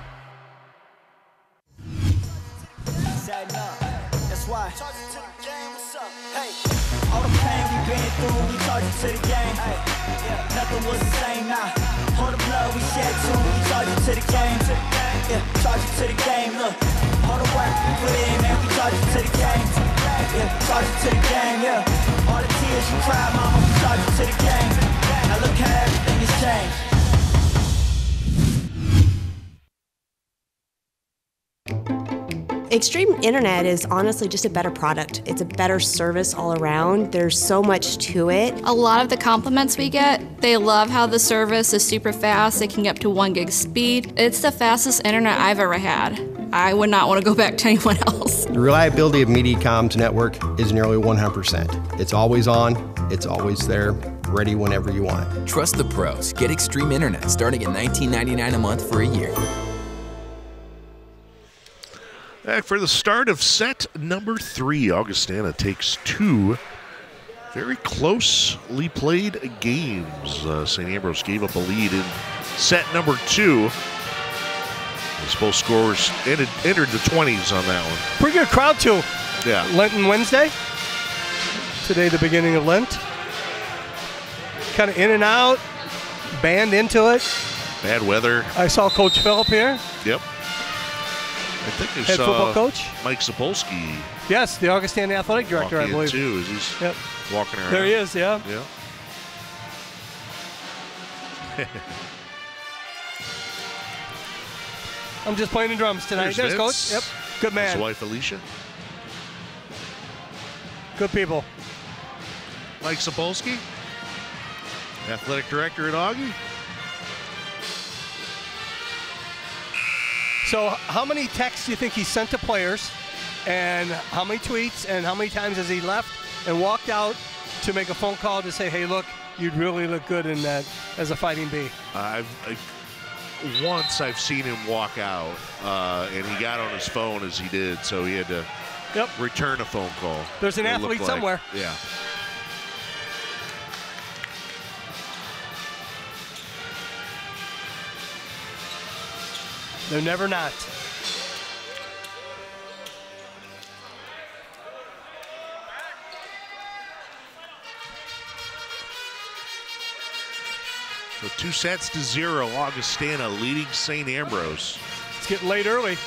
That's why. Hey, all the pain we've been through, we charge it to the game. Hey, nothing was the same now. All the blood we shed too, we charge it to the game. Yeah, charge it to the game. Look, all the work we put in, man, we charge it to the game. Yeah, charge it to the game. Yeah, all the tears you cried, mama, we charge it to the game. Now look how everything has changed. Extreme Internet is honestly just a better product. It's a better service all around. There's so much to it. A lot of the compliments we get, they love how the service is super fast. It can get up to 1 gig speed. It's the fastest internet I've ever had. I would not want to go back to anyone else. The reliability of Mediacom's network is nearly 100%. It's always on, it's always there, ready whenever you want it. Trust the pros. Get Extreme Internet starting at $19.99 a month for a year. Back for the start of set number 3. Augustana takes 2 very closely played games. St. Ambrose gave up a lead in set number 2. As both scorers entered the 20s on that one. Pretty good crowd, too. Yeah. Lenten Wednesday. Today, the beginning of Lent. Kind of in and out. Band into it. Bad weather. I saw Coach Phillip here. Yep. I think I Head saw football coach? Mike Sapolsky. Yes, the Augustana athletic director, I believe. Too, as he's walking around. There he is, yeah. Yeah. I'm just playing the drums tonight. There's Vince. Coach. Yep. Good man. His wife, Alicia. Good people. Mike Sapolsky, athletic director at Augie. So how many texts do you think he sent to players, and how many tweets, and how many times has he left and walked out to make a phone call to say, hey, look, you'd really look good in that as a fighting bee? Once I've seen him walk out, and he got on his phone as he did, so he had to return a phone call. There's an athlete somewhere. Yeah. They're never not. So 2-0, Augustana leading St. Ambrose. It's getting late early.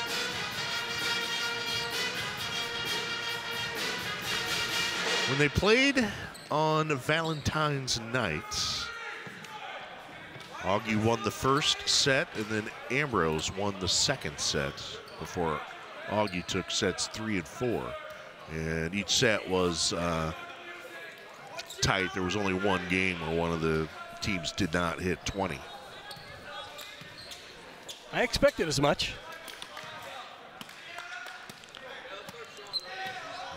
When they played on Valentine's night, Augie won the first set, and then Ambrose won the second set before Augie took sets 3 and 4. And each set was tight. There was only one game where one of the teams did not hit 20. I expected as much.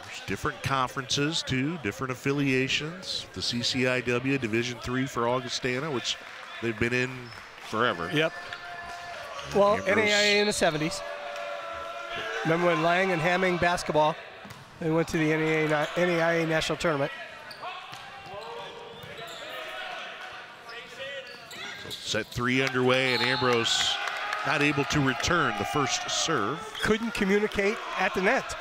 There's different conferences, too, different affiliations. The CCIW Division III for Augustana, which they've been in forever. Yep. Well, Ambrose. NAIA in the 70s. Remember when Lang and Hamming basketball, they went to the NAIA National Tournament. So set 3 underway, and Ambrose not able to return the first serve. Couldn't communicate at the net.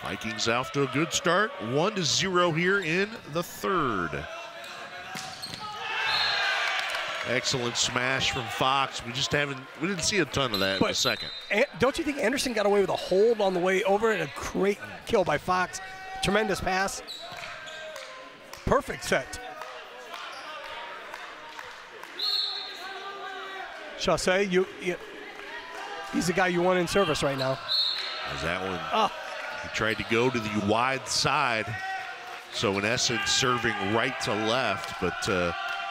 Vikings off to a good start. 1-0 here in the third. Excellent smash from Fox. We didn't see a ton of that in the second. Don't you think Anderson got away with a hold on the way over and a great kill by Fox? Tremendous pass. Perfect set. Chassé, he's the guy you want in service right now. As that one, he tried to go to the wide side. So in essence, serving right to left, but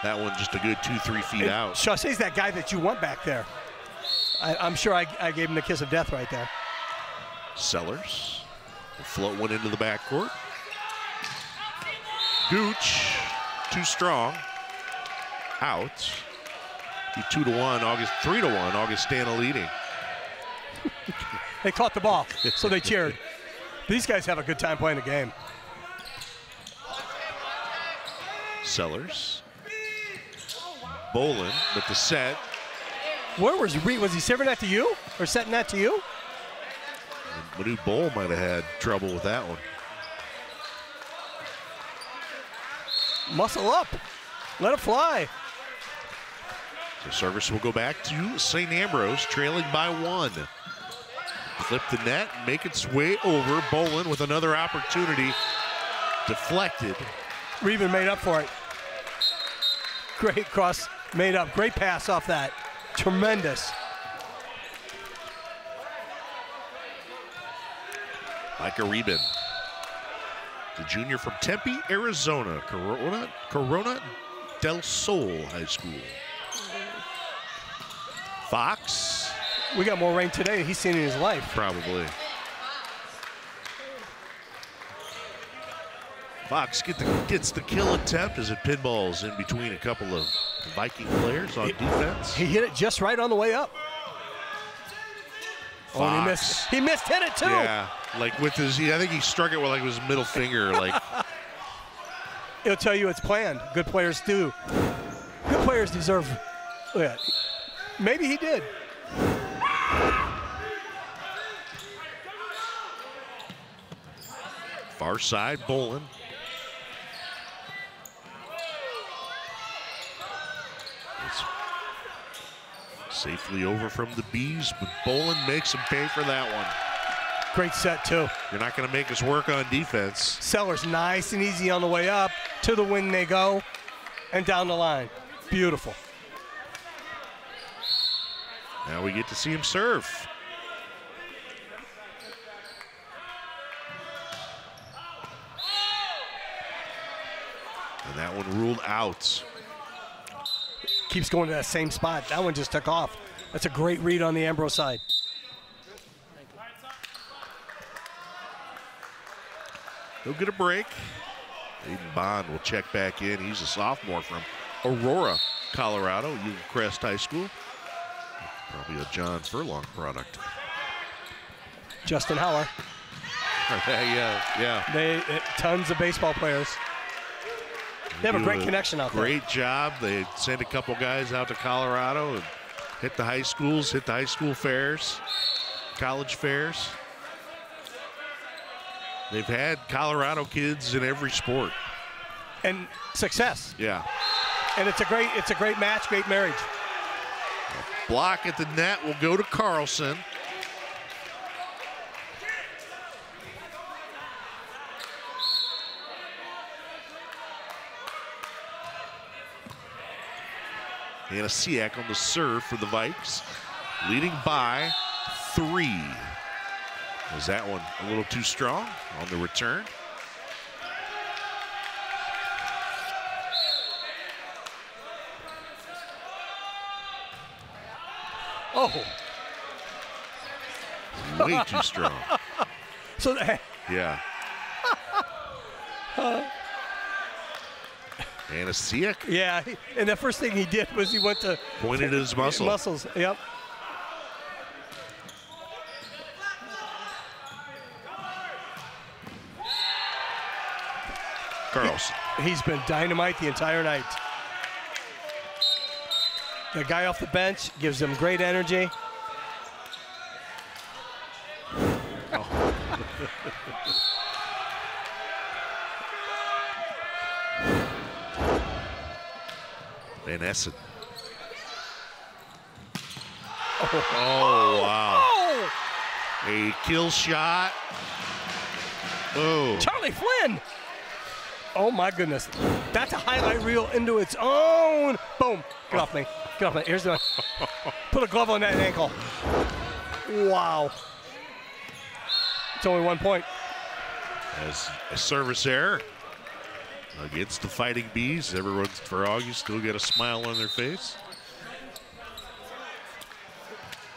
that one just a good 2-3 feet out. Chassé's that guy that you want back there. I'm sure I gave him the kiss of death right there. Sellers will float one into the backcourt. Gooch, too strong. Out. 2-1, 3-1, Augustana leading. They caught the ball, so they cheered. These guys have a good time playing the game. Sellers. Bolin with the set. Where was he? Was he serving that to you or setting that to you? Manu Bowl might have had trouble with that one. Muscle up. Let it fly. So service will go back to St. Ambrose, trailing by 1. Flip the net, make its way over. Bolin with another opportunity. Deflected. Reben made up for it. Great cross, made up. Great pass off that. Tremendous. Micah Reben, the junior from Tempe, Arizona, Corona del Sol High School. Fox. We got more rain today than he's seen in his life. Probably. Fox gets the kill attempt as it pinballs in between a couple of Viking players on defense. He hit it just right on the way up. Fox. Oh, and he missed. He missed hit it too. Yeah, like with his, I think he struck it with like his middle finger. Like it'll tell you it's planned. Good players do. Good players deserve. Yeah. Maybe he did. Far side, Bolin. Safely over from the Bees, but Bolin makes him pay for that one. Great set, too. You're not going to make us work on defense. Sellers nice and easy on the way up. To the win they go. and down the line. Beautiful. Now we get to see him serve. And that one ruled out. Keeps going to that same spot. That one just took off. That's a great read on the Ambrose side. He'll get a break. Aiden Bond will check back in. He's a sophomore from Aurora, Colorado, Crest High School. Probably a John Furlong product. Justin Hauer. Yeah. Tons of baseball players. They have a great connection out there. Great job. They sent a couple guys out to Colorado and hit the high schools, hit the high school fairs, college fairs. They've had Colorado kids in every sport. And success. Yeah. And it's a great match, great marriage. Block at the net will go to Carlson. Anasiak on the serve for the Vikes, leading by 3. Was that one a little too strong on the return? Oh. Way too strong. So yeah. Anasiak? Yeah, and the first thing he did was he went to pointed at his muscle. Muscles, yep. Carlson. He's been dynamite the entire night. The guy off the bench gives them great energy. Oh. Van Essen. Oh, wow. Oh. A kill shot. Oh. Charlie Flynn. Oh, my goodness. That's a highlight reel into its own. Boom. Get off me. Get off me. Here's the one. Put a glove on that ankle. Wow. It's only 1 point. As a service error against the Fighting Bees. Everyone for Augie still got a smile on their face.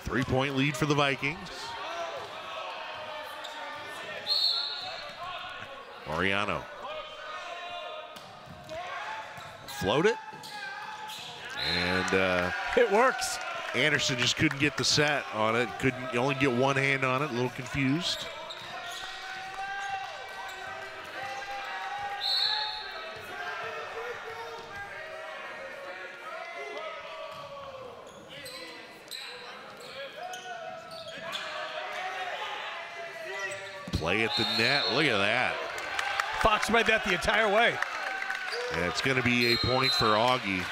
3-point lead for the Vikings. Mariano. Float it. And it works. Anderson just couldn't get the set on it. Couldn't only get one hand on it, a little confused. Play at the net. Look at that. Fox read that the entire way. And it's going to be a point for Augie.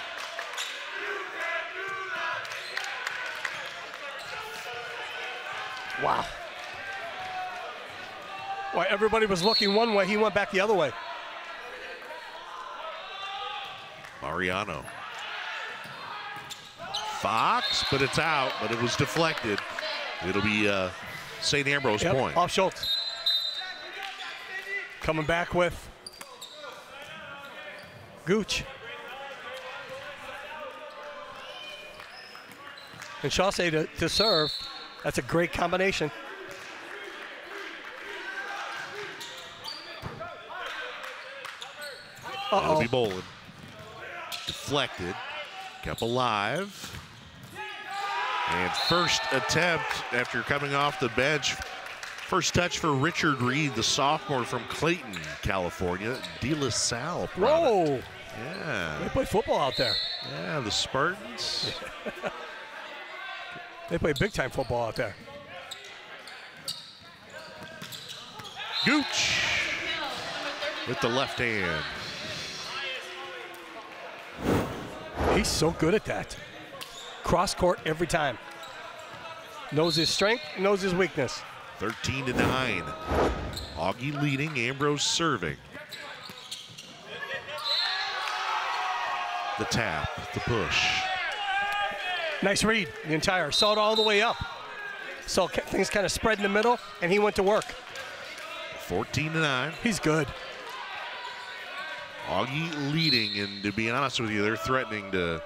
Wow. Well, everybody was looking one way. He went back the other way. Mariano. Fox, but it's out, but it was deflected. It'll be St. Ambrose point. Off Schultz. Coming back with Gooch. And Chaussee to serve. That's a great combination. That'll be bowling. Deflected. Kept alive. And first attempt after coming off the bench. First touch for Richard Reed, the sophomore from Clayton, California. De La Salle. Whoa. Yeah. They play football out there. Yeah, the Spartans. They play big-time football out there. Gooch with the left hand. He's so good at that. Cross court every time. Knows his strength, knows his weakness. 13-9. Augie leading, Ambrose serving. The tap, the push. Nice read, the entire. Saw it all the way up. So things kind of spread in the middle, and he went to work. 14-9. He's good. Augie leading, and to be honest with you, they're threatening to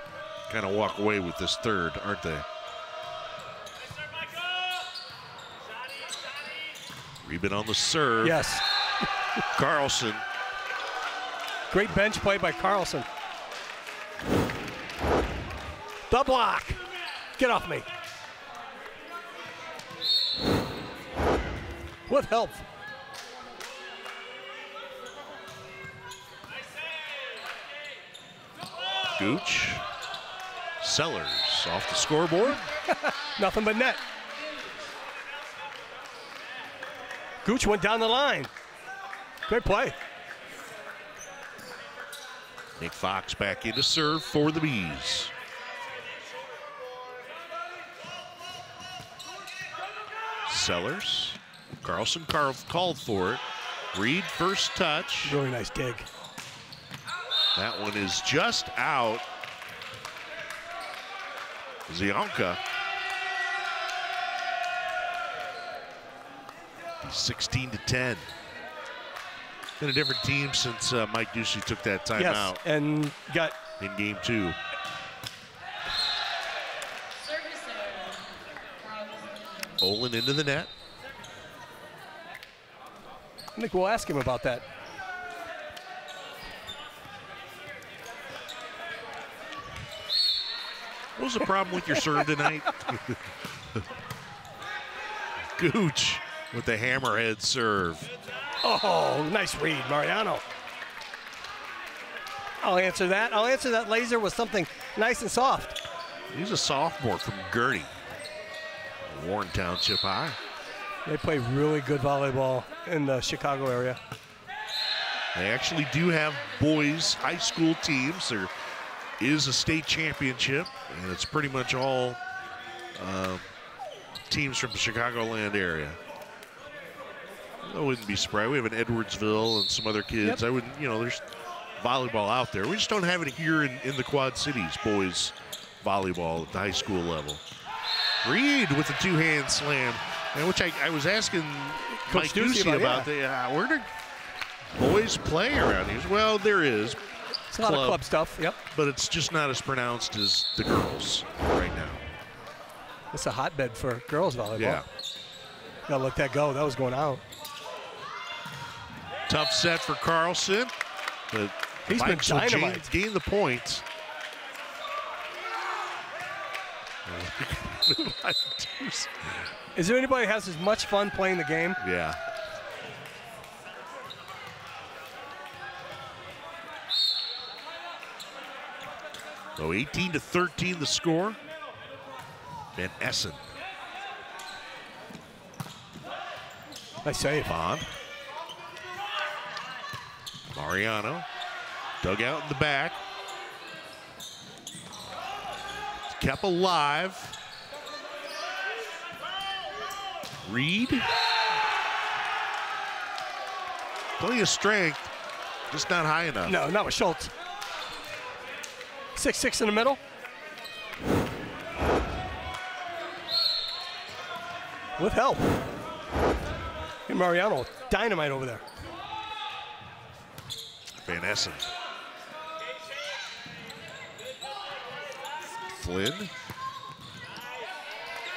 kind of walk away with this third, aren't they? Rebound on the serve. Yes. Carlson. Great bench play by Carlson. The block. Get off me. With help. Gooch. Sellers off the scoreboard. Nothing but net. Gooch went down the line. Great play. Nick Fox back in to serve for the Bees. Sellers. Carlson called for it. Reed first touch. Really nice dig. That one is just out. Zionka. 16-10. Been a different team since Mike Ducey took that timeout. Yes, and got in game 2. Olin into the net. I think we'll ask him about that. What was the problem with your serve tonight? Gooch with the hammerhead serve. Oh, nice read, Mariano. I'll answer that. I'll answer that laser with something nice and soft. He's a sophomore from Gurney, Warren Township High. They play really good volleyball in the Chicago area. They actually do have boys high school teams. There is a state championship, and it's pretty much all teams from the Chicagoland area. I wouldn't be surprised. We have an Edwardsville and some other kids. Yep. I wouldn't, you know, there's volleyball out there. We just don't have it here in the Quad Cities, boys volleyball at the high school level. Reed with the two-hand slam, and which I was asking Mike Ducey about. Where do boys play around here? Well, there is. It's a lot of club stuff, yep. But it's just not as pronounced as the girls right now. It's a hotbed for girls volleyball. Yeah. Gotta let that go. That was going out. Tough set for Carlson, but he's been dynamite. Gain the points. Is there anybody who has as much fun playing the game? Yeah. So 18-13 the score. Van Essen. Nice save. Bond. Mariano. Dug out in the back. Kept alive. Reed. Plenty of strength, just not high enough. No, not with Schultz. 6-6 in the middle. With help. And Mariano, dynamite over there. Van Essen. Flynn.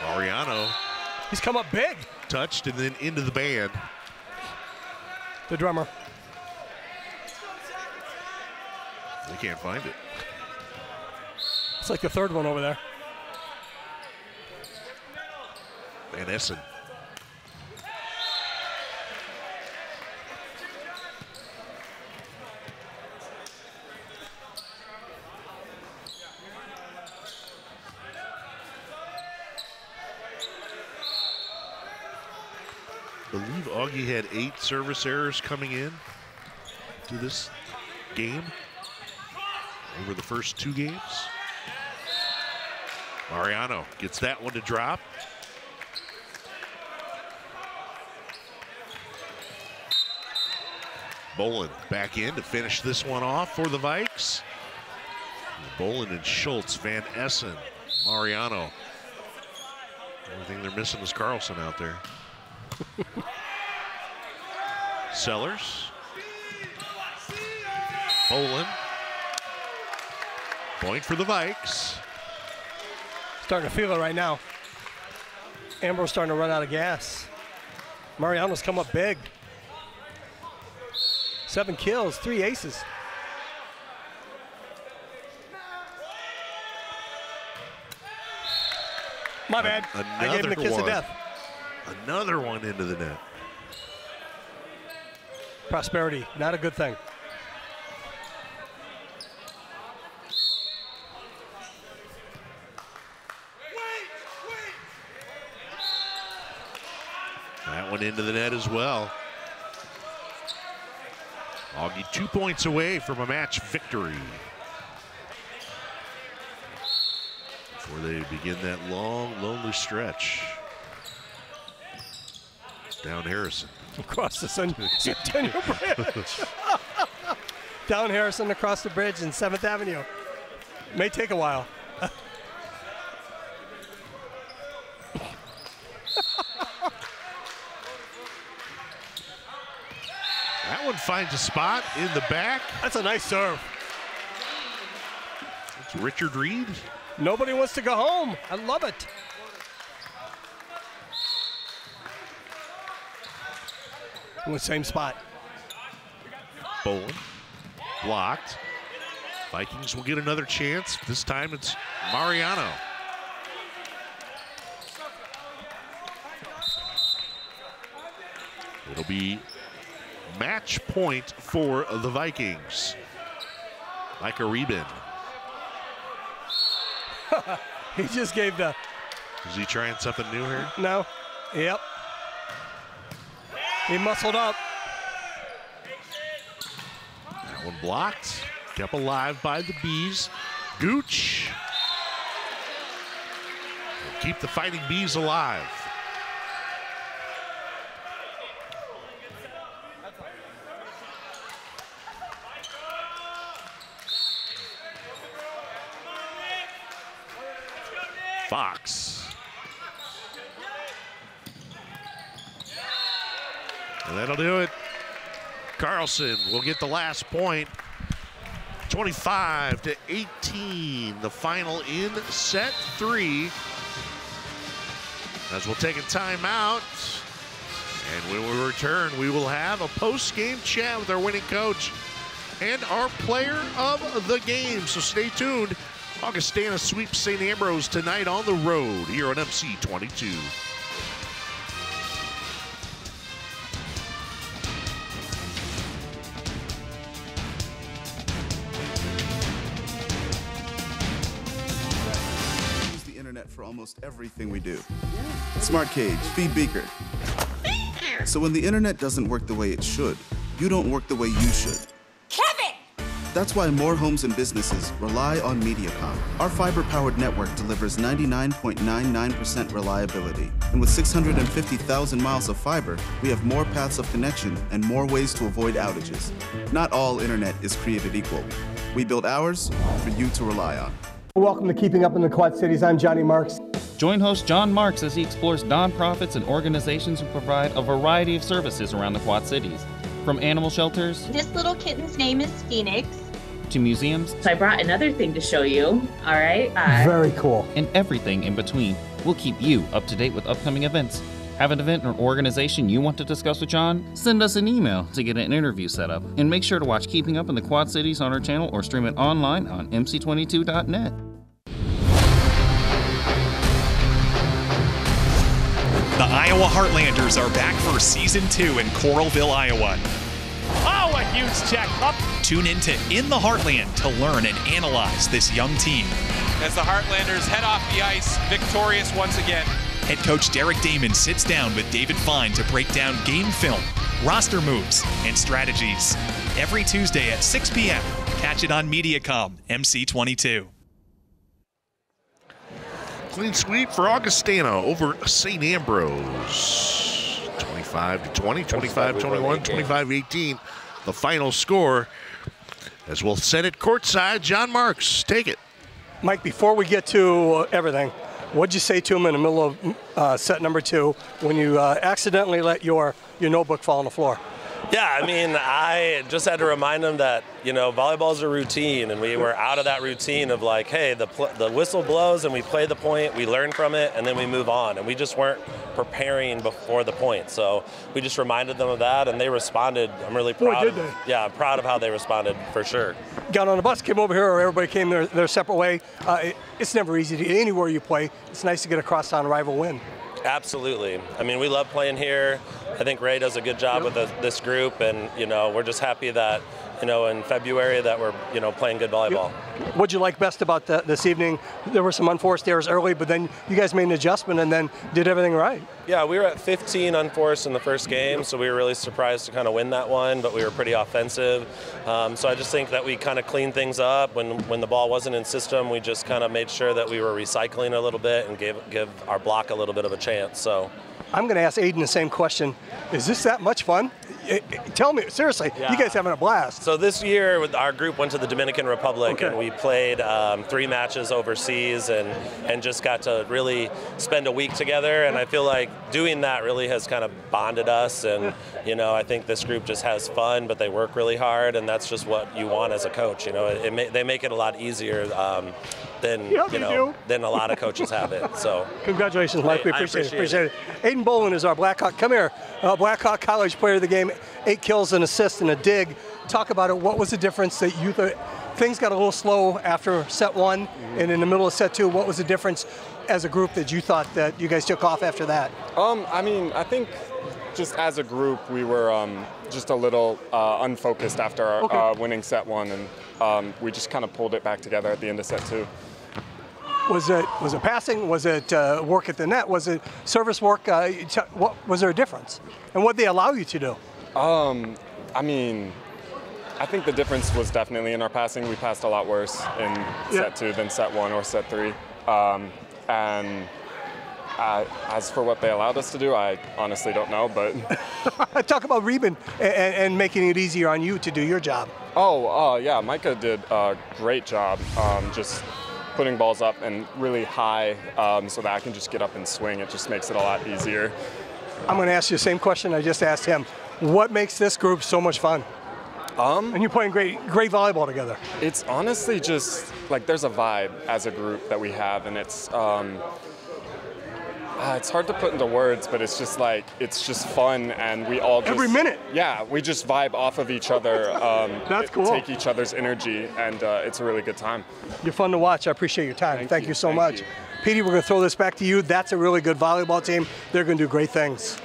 Mariano. He's come up big. Touched and then into the band. The drummer. They can't find it. It's like the third one over there. Van Essen. I believe Augie had 8 service errors coming in to this game over the first 2 games. Mariano gets that one to drop. Bolin back in to finish this one off for the Vikes. Bolin and Schultz, Van Essen, Mariano. The only thing they're missing is Carlson out there. Sellers. Bolin. Point for the Vikes. Starting to feel it right now. Ambrose starting to run out of gas. Mariano's come up big. 7 kills, 3 aces. My bad. I gave him the kiss of death. Another one into the net. Prosperity, not a good thing. That one into the net as well. Augie 2 points away from a match victory. Before they begin that long, lonely stretch. Down Harrison. Across the Centennial Bridge. Down Harrison across the bridge in 7th Avenue. May take a while. That one finds a spot in the back. That's a nice serve. It's Richard Reed. Nobody wants to go home. I love it. In the same spot. Bolin blocked. Vikings will get another chance. This time it's Mariano. It'll be match point for the Vikings. Micah Reben. He just gave the... Is he trying something new here? No. Yep. He muscled up. That one blocked. Kept alive by the Bees. Gooch. Will keep the Fighting Bees alive. Fox. And that'll do it. Carlson will get the last point. 25-18, the final in set 3. As we'll take a timeout. And when we return, we will have a post-game chat with our winning coach and our player of the game. So stay tuned. Augustana sweeps St. Ambrose tonight on the road here on MC22. Use the internet for almost everything we do. Smart Cage, feed Beaker. So when the internet doesn't work the way it should, you don't work the way you should. That's why more homes and businesses rely on Mediacom. Our fiber-powered network delivers 99.99% reliability. And with 650,000 miles of fiber, we have more paths of connection and more ways to avoid outages. Not all internet is created equal. We build ours for you to rely on. Welcome to Keeping Up in the Quad Cities. I'm Johnny Marks. Join host John Marks as he explores nonprofits and organizations who provide a variety of services around the Quad Cities. From animal shelters. This little kitten's name is Phoenix. To museums. So I brought another thing to show you, all right? Very cool. And everything in between. We'll keep you up to date with upcoming events. Have an event or organization you want to discuss with John? Send us an email to get an interview set up. And make sure to watch Keeping Up in the Quad Cities on our channel or stream it online on mc22.net. The Iowa Heartlanders are back for Season 2 in Coralville, Iowa. Oh, a huge check up. Tune into In the Heartland to learn and analyze this young team. As the Heartlanders head off the ice, victorious once again. Head coach Derek Damon sits down with David Fine to break down game film, roster moves, and strategies. Every Tuesday at 6 p.m. Catch it on Mediacom, MC22. Clean sweep for Augustana over St. Ambrose. 25-20, 25-21, 25-18. The final score. As we'll set it courtside, John Marks, take it. Mike, before we get to everything, what'd you say to him in the middle of set number 2 when you accidentally let your notebook fall on the floor? Yeah, I mean, I just had to remind them that, volleyball is a routine, and we were out of that routine of like, hey, the whistle blows and we play the point, we learn from it, and then we move on. And we just weren't preparing before the point. So we just reminded them of that, and they responded. I'm really proud. Boy, did they. Yeah, I'm proud of how they responded, for sure. Got on the bus, came over here, or everybody came their separate way. It's never easy to anywhere you play. It's nice to get a crosstown rival win. Absolutely. I mean, we love playing here. I think Ray does a good job with this group, and we're just happy that in February that we're playing good volleyball. What'd you like best about this evening? There were some unforced errors early, but then you guys made an adjustment and then did everything right. Yeah, we were at 15 unforced in the first game, so we were really surprised to kind of win that one, but we were pretty offensive. So I just think that we kind of cleaned things up. When the ball wasn't in system, we just kind of made sure that we were recycling a little bit and give our block a little bit of a chance. So I'm going to ask Aiden the same question. Is this that much fun? Tell me, seriously, you guys having a blast. So this year, our group went to the Dominican Republic, and we played 3 matches overseas and just got to really spend a week together. And I feel like doing that really has kind of bonded us. And, I think this group just has fun, but they work really hard, and that's just what you want as a coach. They make it a lot easier than a lot of coaches have it. So congratulations, Mike. We appreciate it. Aiden Bolin is our Blackhawk. Come here, Blackhawk College Player of the Game. 8 kills, an assist, and a dig. Talk about it. What was the difference that you thought? Things got a little slow after set 1, and in the middle of set 2. What was the difference as a group that you thought that you guys took off after that? I mean, I think just as a group, we were just a little unfocused after our winning set 1, and we just kind of pulled it back together at the end of set 2. Was it passing? Was it work at the net? Was it service work? What was there a difference? And what did they allow you to do? I mean, I think the difference was definitely in our passing. We passed a lot worse in set 2 than set 1 or set 3. And as for what they allowed us to do, I honestly don't know. But talk about Reben and making it easier on you to do your job. Yeah, Micah did a great job. Just putting balls up and really high so that I can just get up and swing. It just makes it a lot easier. I'm going to ask you the same question I just asked him. What makes this group so much fun? And you're playing great volleyball together. It's honestly just like there's a vibe as a group that we have, and it's hard to put into words, but it's just fun, and we all just, every minute. Yeah, we just vibe off of each other. That's cool. Take each other's energy, and it's a really good time. You're fun to watch. I appreciate your time. Thank you so much. Petey, we're going to throw this back to you. That's a really good volleyball team. They're going to do great things.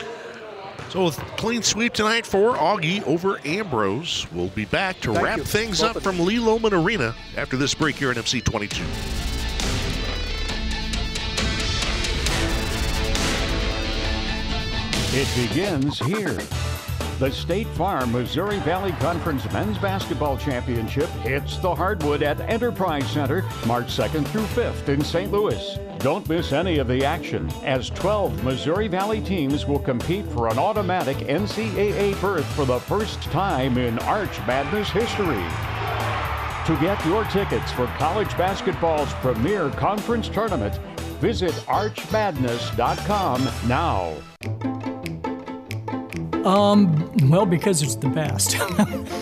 So with clean sweep tonight for Augie over Ambrose. We'll be back to wrap things up from Lee Loman Arena after this break here in MC 22. It begins here. The State Farm Missouri Valley Conference Men's Basketball Championship hits the hardwood at Enterprise Center March 2nd through 5th in St. Louis. Don't miss any of the action, as 12 Missouri Valley teams will compete for an automatic NCAA berth for the first time in Arch Madness history. To get your tickets for college basketball's premier conference tournament, visit archmadness.com now. Well, because it's the best.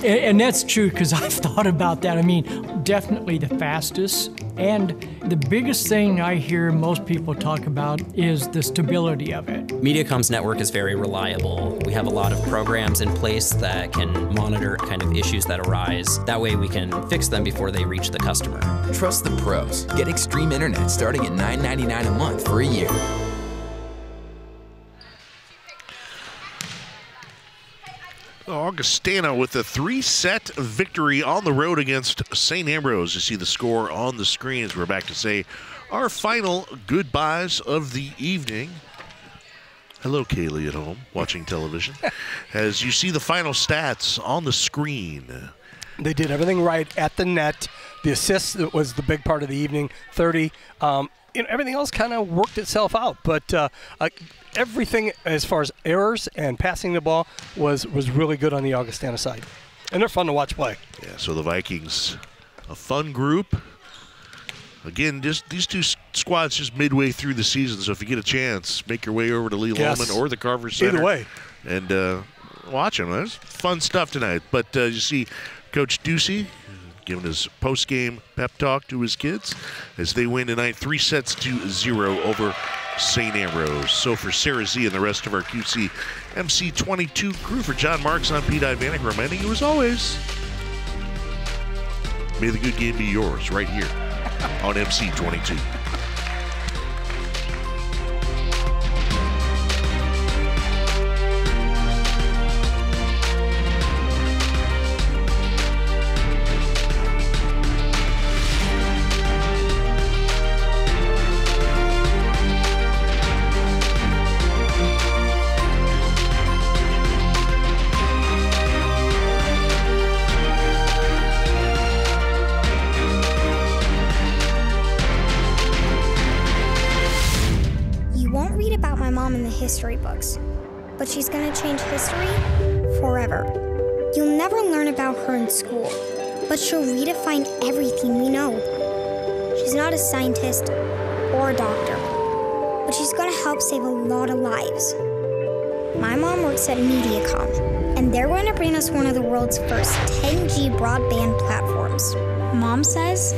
And that's true, because I've thought about that. I mean, definitely the fastest. And the biggest thing I hear most people talk about is the stability of it. Mediacom's network is very reliable. We have a lot of programs in place that can monitor kind of issues that arise. That way we can fix them before they reach the customer. Trust the pros. Get Extreme Internet starting at $9.99 a month for a year. Augustana with a 3-set victory on the road against St. Ambrose. You see the score on the screen as we're back to say our final goodbyes of the evening. Hello, Kaylee at home watching television. As you see the final stats on the screen. They did everything right at the net. The assist was the big part of the evening, 30. Everything else kind of worked itself out, but everything as far as errors and passing the ball was really good on the Augustana side. And they're fun to watch play. Yeah, so the Vikings, a fun group. Again, just these two squads just midway through the season, so if you get a chance, make your way over to Lee Lallman or the Carver Center. Either way. And watch them. There's fun stuff tonight. But you see Coach Ducey giving his post-game pep talk to his kids as they win tonight 3-0 over St. Ambrose. So for Sarah Z and the rest of our QC MC22 crew, for John Marks, I'm Pete Ivanek, reminding you as always, may the good game be yours right here on MC22. History books, but she's gonna change history forever. You'll never learn about her in school, but she'll redefine everything we know. She's not a scientist or a doctor, but she's gonna help save a lot of lives. My mom works at MediaCom, and they're going to bring us one of the world's first 10G broadband platforms. Mom says